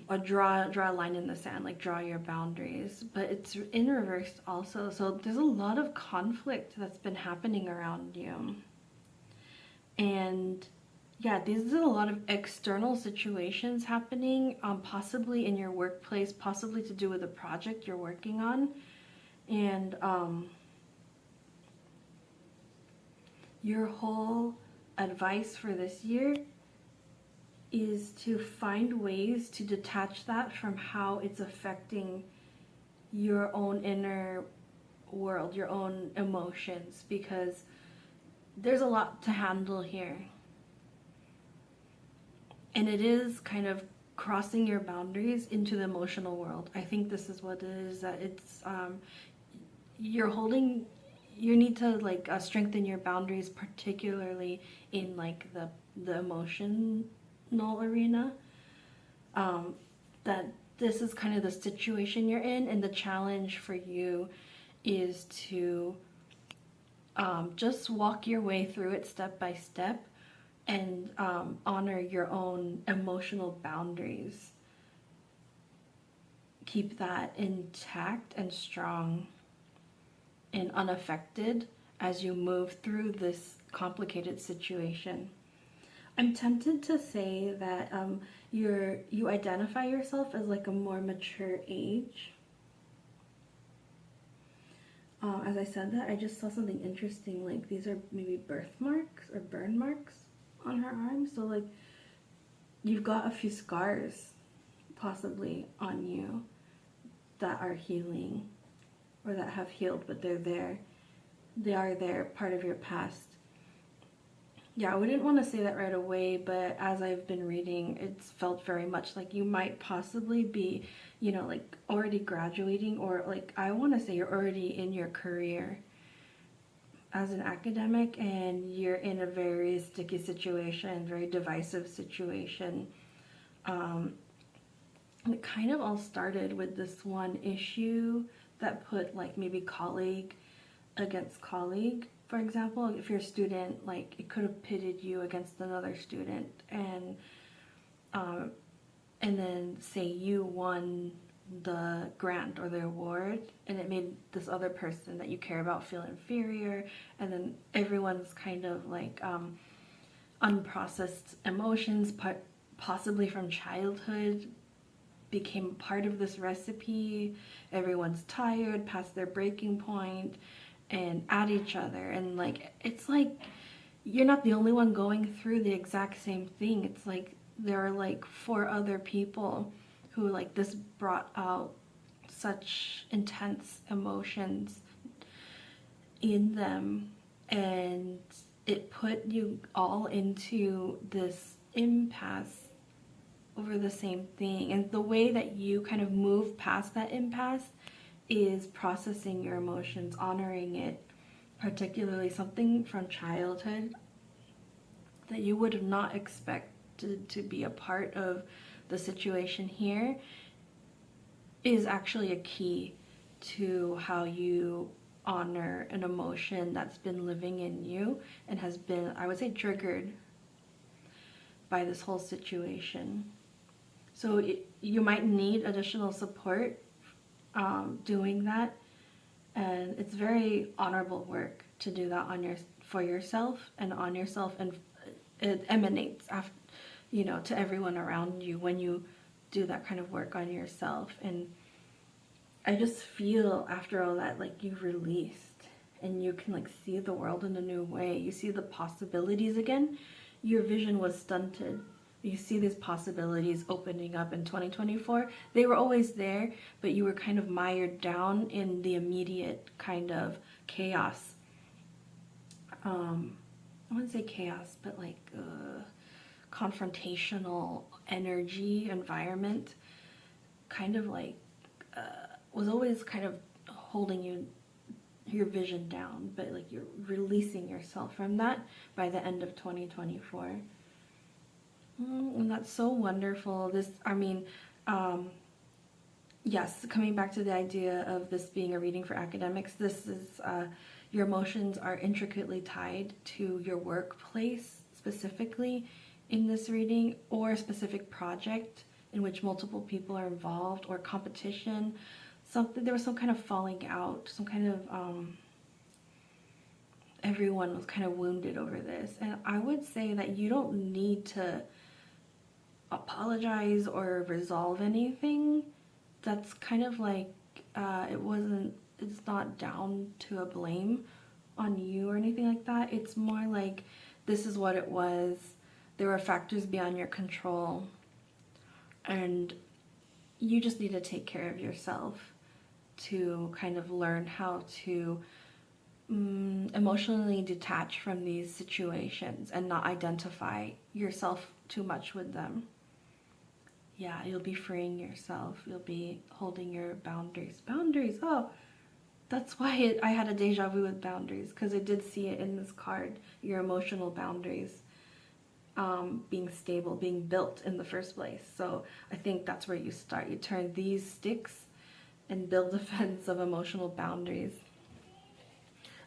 Or draw a line in the sand, like draw your boundaries. But it's in reverse also, so there's a lot of conflict that's been happening around you. And yeah, these are a lot of external situations happening, possibly in your workplace, possibly to do with a project you're working on. And your whole advice for this year is to find ways to detach that from how it's affecting your own inner world, your own emotions, because there's a lot to handle here. And it is kind of crossing your boundaries into the emotional world. I think this is what it is, that it's, you need to like strengthen your boundaries, particularly in like the emotion arena. That this is kind of the situation you're in, and the challenge for you is to just walk your way through it step by step, and honor your own emotional boundaries. Keep that intact and strong and unaffected as you move through this complicated situation. I'm tempted to say that you identify yourself as like a more mature age. As I said that, I just saw something interesting. Like, these are maybe birthmarks or burn marks on her arm. So like, you've got a few scars possibly on you that are healing, or that have healed, but they're there. They are there, part of your past. Yeah, I wouldn't want to say that right away, but as I've been reading, it's felt very much like you might possibly be, you know, like already graduating, or like, I want to say you're already in your career as an academic, and you're in a very sticky situation, very divisive situation. It kind of all started with this one issue that put like maybe colleague against colleague. For example, if you're a student, like it could have pitted you against another student, and then say you won the grant or the award, and it made this other person that you care about feel inferior, and then everyone's kind of like unprocessed emotions, possibly from childhood, became part of this recipe. Everyone's tired, past their breaking point, and at each other, and like, it's like you're not the only one going through the exact same thing. It's like there are like 4 other people who, like, this brought out such intense emotions in them, and it put you all into this impasse over the same thing. And the way that you kind of move past that impasse is processing your emotions, honoring it, particularly something from childhood that you would have not expected to be a part of the situation here, is actually a key to how you honor an emotion that's been living in you and has been, I would say, triggered by this whole situation. So you might need additional support doing that, and it's very honorable work to do that for yourself and on yourself, and it emanates after, you know, to everyone around you when you do that kind of work on yourself. And I just feel after all that, like, you've released and you can like see the world in a new way. You see the possibilities again. Your vision was stunted. You see these possibilities opening up in 2024. They were always there, but you were kind of mired down in the immediate kind of chaos. I wouldn't say chaos, but like confrontational energy environment, kind of like was always kind of holding your vision down, but like you're releasing yourself from that by the end of 2024. And that's so wonderful. This, I mean, yes, coming back to the idea of this being a reading for academics, this is, your emotions are intricately tied to your workplace, specifically in this reading, or a specific project in which multiple people are involved, or competition. There was some kind of falling out, some kind of, everyone was kind of wounded over this. And I would say that you don't need to apologize or resolve anything. That's kind of like, it's not down to a blame on you or anything like that. It's more like, this is what it was. There were factors beyond your control, and you just need to take care of yourself to kind of learn how to emotionally detach from these situations and not identify yourself too much with them. Yeah, you'll be freeing yourself. You'll be holding your boundaries. Boundaries, oh, that's why I had a deja vu with boundaries, because I did see it in this card, your emotional boundaries being stable, being built in the first place. So I think that's where you start. You turn these sticks and build a fence of emotional boundaries.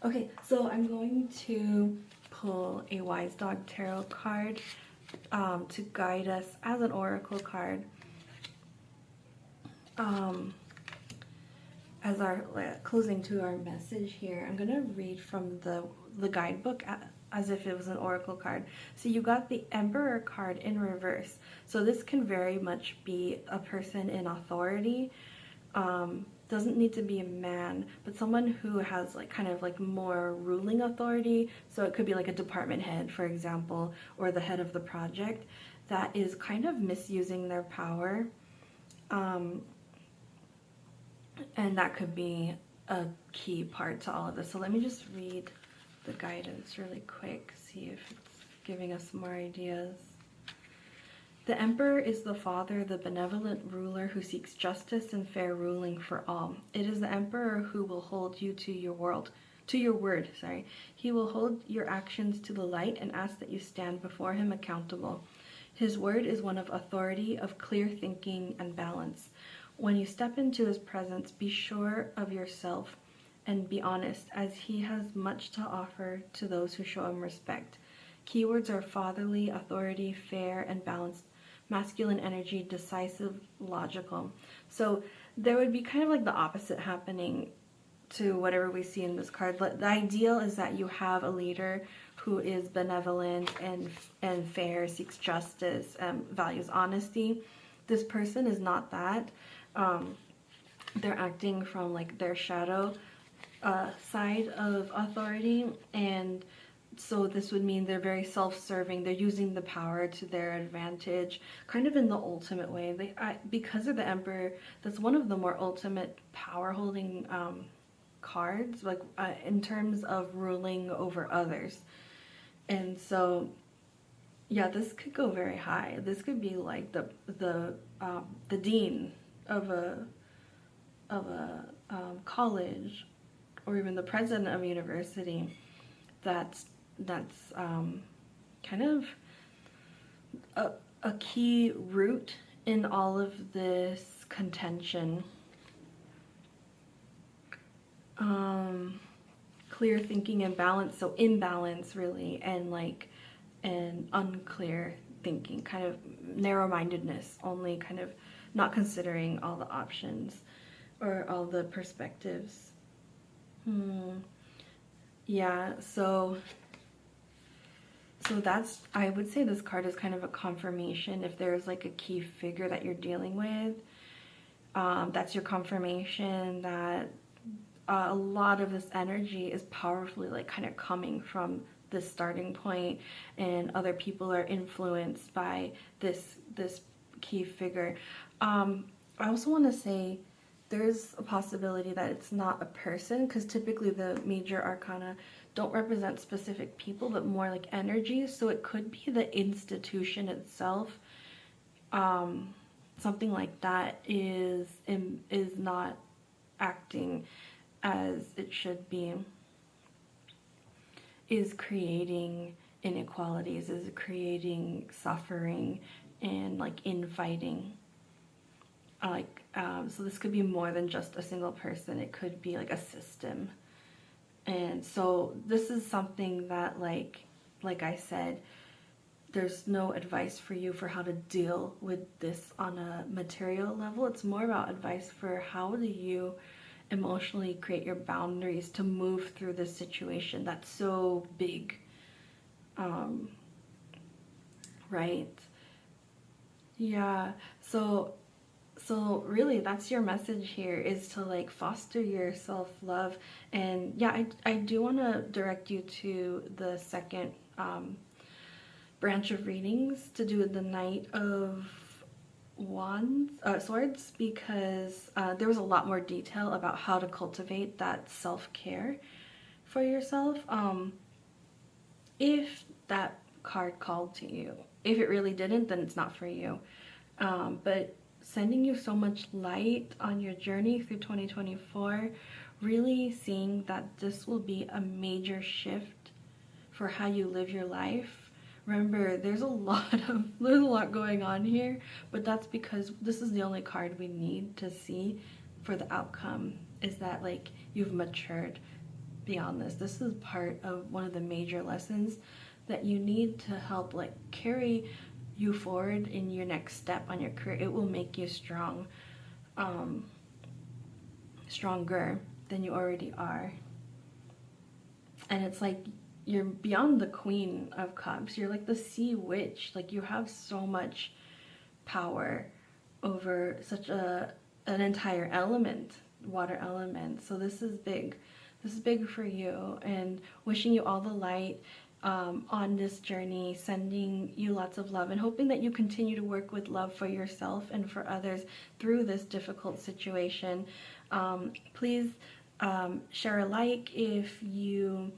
Okay, so I'm going to pull a Wise Dog Tarot card to guide us as an oracle card. As our closing to our message here, I'm going to read from the guidebook as if it was an oracle card. So you got the Emperor card in reverse. So this can very much be a person in authority. Doesn't need to be a man, but someone who has like kind of like more ruling authority. So it could be like a department head, for example, or the head of the project that is kind of misusing their power. And that could be a key part to all of this. So let me just read the guidance really quick, see if it's giving us more ideas. The Emperor is the father, the benevolent ruler who seeks justice and fair ruling for all. It is the Emperor who will hold you to your word. He will hold your actions to the light and ask that you stand before him accountable. His word is one of authority, of clear thinking and balance. When you step into his presence, be sure of yourself and be honest, as he has much to offer to those who show him respect. Keywords are fatherly, authority, fair, and balanced. Masculine energy, decisive, logical. So there would be kind of like the opposite happening to whatever we see in this card. The ideal is that you have a leader who is benevolent and fair, seeks justice, values honesty. This person is not that. They're acting from like their shadow side of authority, and so this would mean they're very self-serving. They're using the power to their advantage, kind of in the ultimate way. Because of the Emperor, that's one of the more ultimate power-holding cards, like in terms of ruling over others. And so, yeah, this could go very high. This could be like the dean of a college, or even the president of a university. That's kind of a key root in all of this contention. Clear thinking and balance, so imbalance really, and unclear thinking, kind of narrow-mindedness, only kind of not considering all the options or all the perspectives. Yeah, so So that's, I would say this card is kind of a confirmation. If there's like a key figure that you're dealing with, that's your confirmation that a lot of this energy is powerfully like kind of coming from this starting point, and other people are influenced by this key figure. I also want to say there's a possibility that it's not a person, because typically the major arcana don't represent specific people but more like energies, so it could be the institution itself. Something like that is not acting as it should be, is creating inequalities, is creating suffering and like infighting. So this could be more than just a single person. It could be like a system. And so this is something that like I said, there's no advice for you for how to deal with this on a material level. It's more about advice for how do you emotionally create your boundaries to move through this situation that's so big. Right? Yeah. So really that's your message here, is to like foster your self-love. And yeah, I do want to direct you to the second branch of readings to do with the Knight of Swords, because there was a lot more detail about how to cultivate that self-care for yourself. If that card called to you. If it really didn't, then it's not for you. But sending you so much light on your journey through 2024, really seeing that this will be a major shift for how you live your life. Remember, there's a lot going on here, but that's because this is the only card we need to see for the outcome, is that like you've matured beyond this. This is part of one of the major lessons that you need to help like carry you forward in your next step on your career. It will make you strong, stronger than you already are. And it's like you're beyond the Queen of Cups. You're like the Sea Witch. Like you have so much power over such an entire element, water element. So this is big. This is big for you, and wishing you all the light on this journey, sending you lots of love, and hoping that you continue to work with love for yourself and for others through this difficult situation. Please share a like if you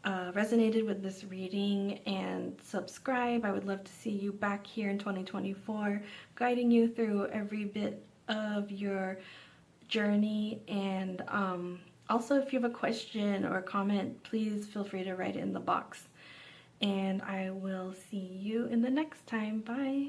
resonated with this reading, and subscribe. I would love to see you back here in 2024, guiding you through every bit of your journey. And also, if you have a question or a comment, please feel free to write it in the box. And I will see you in the next time. Bye.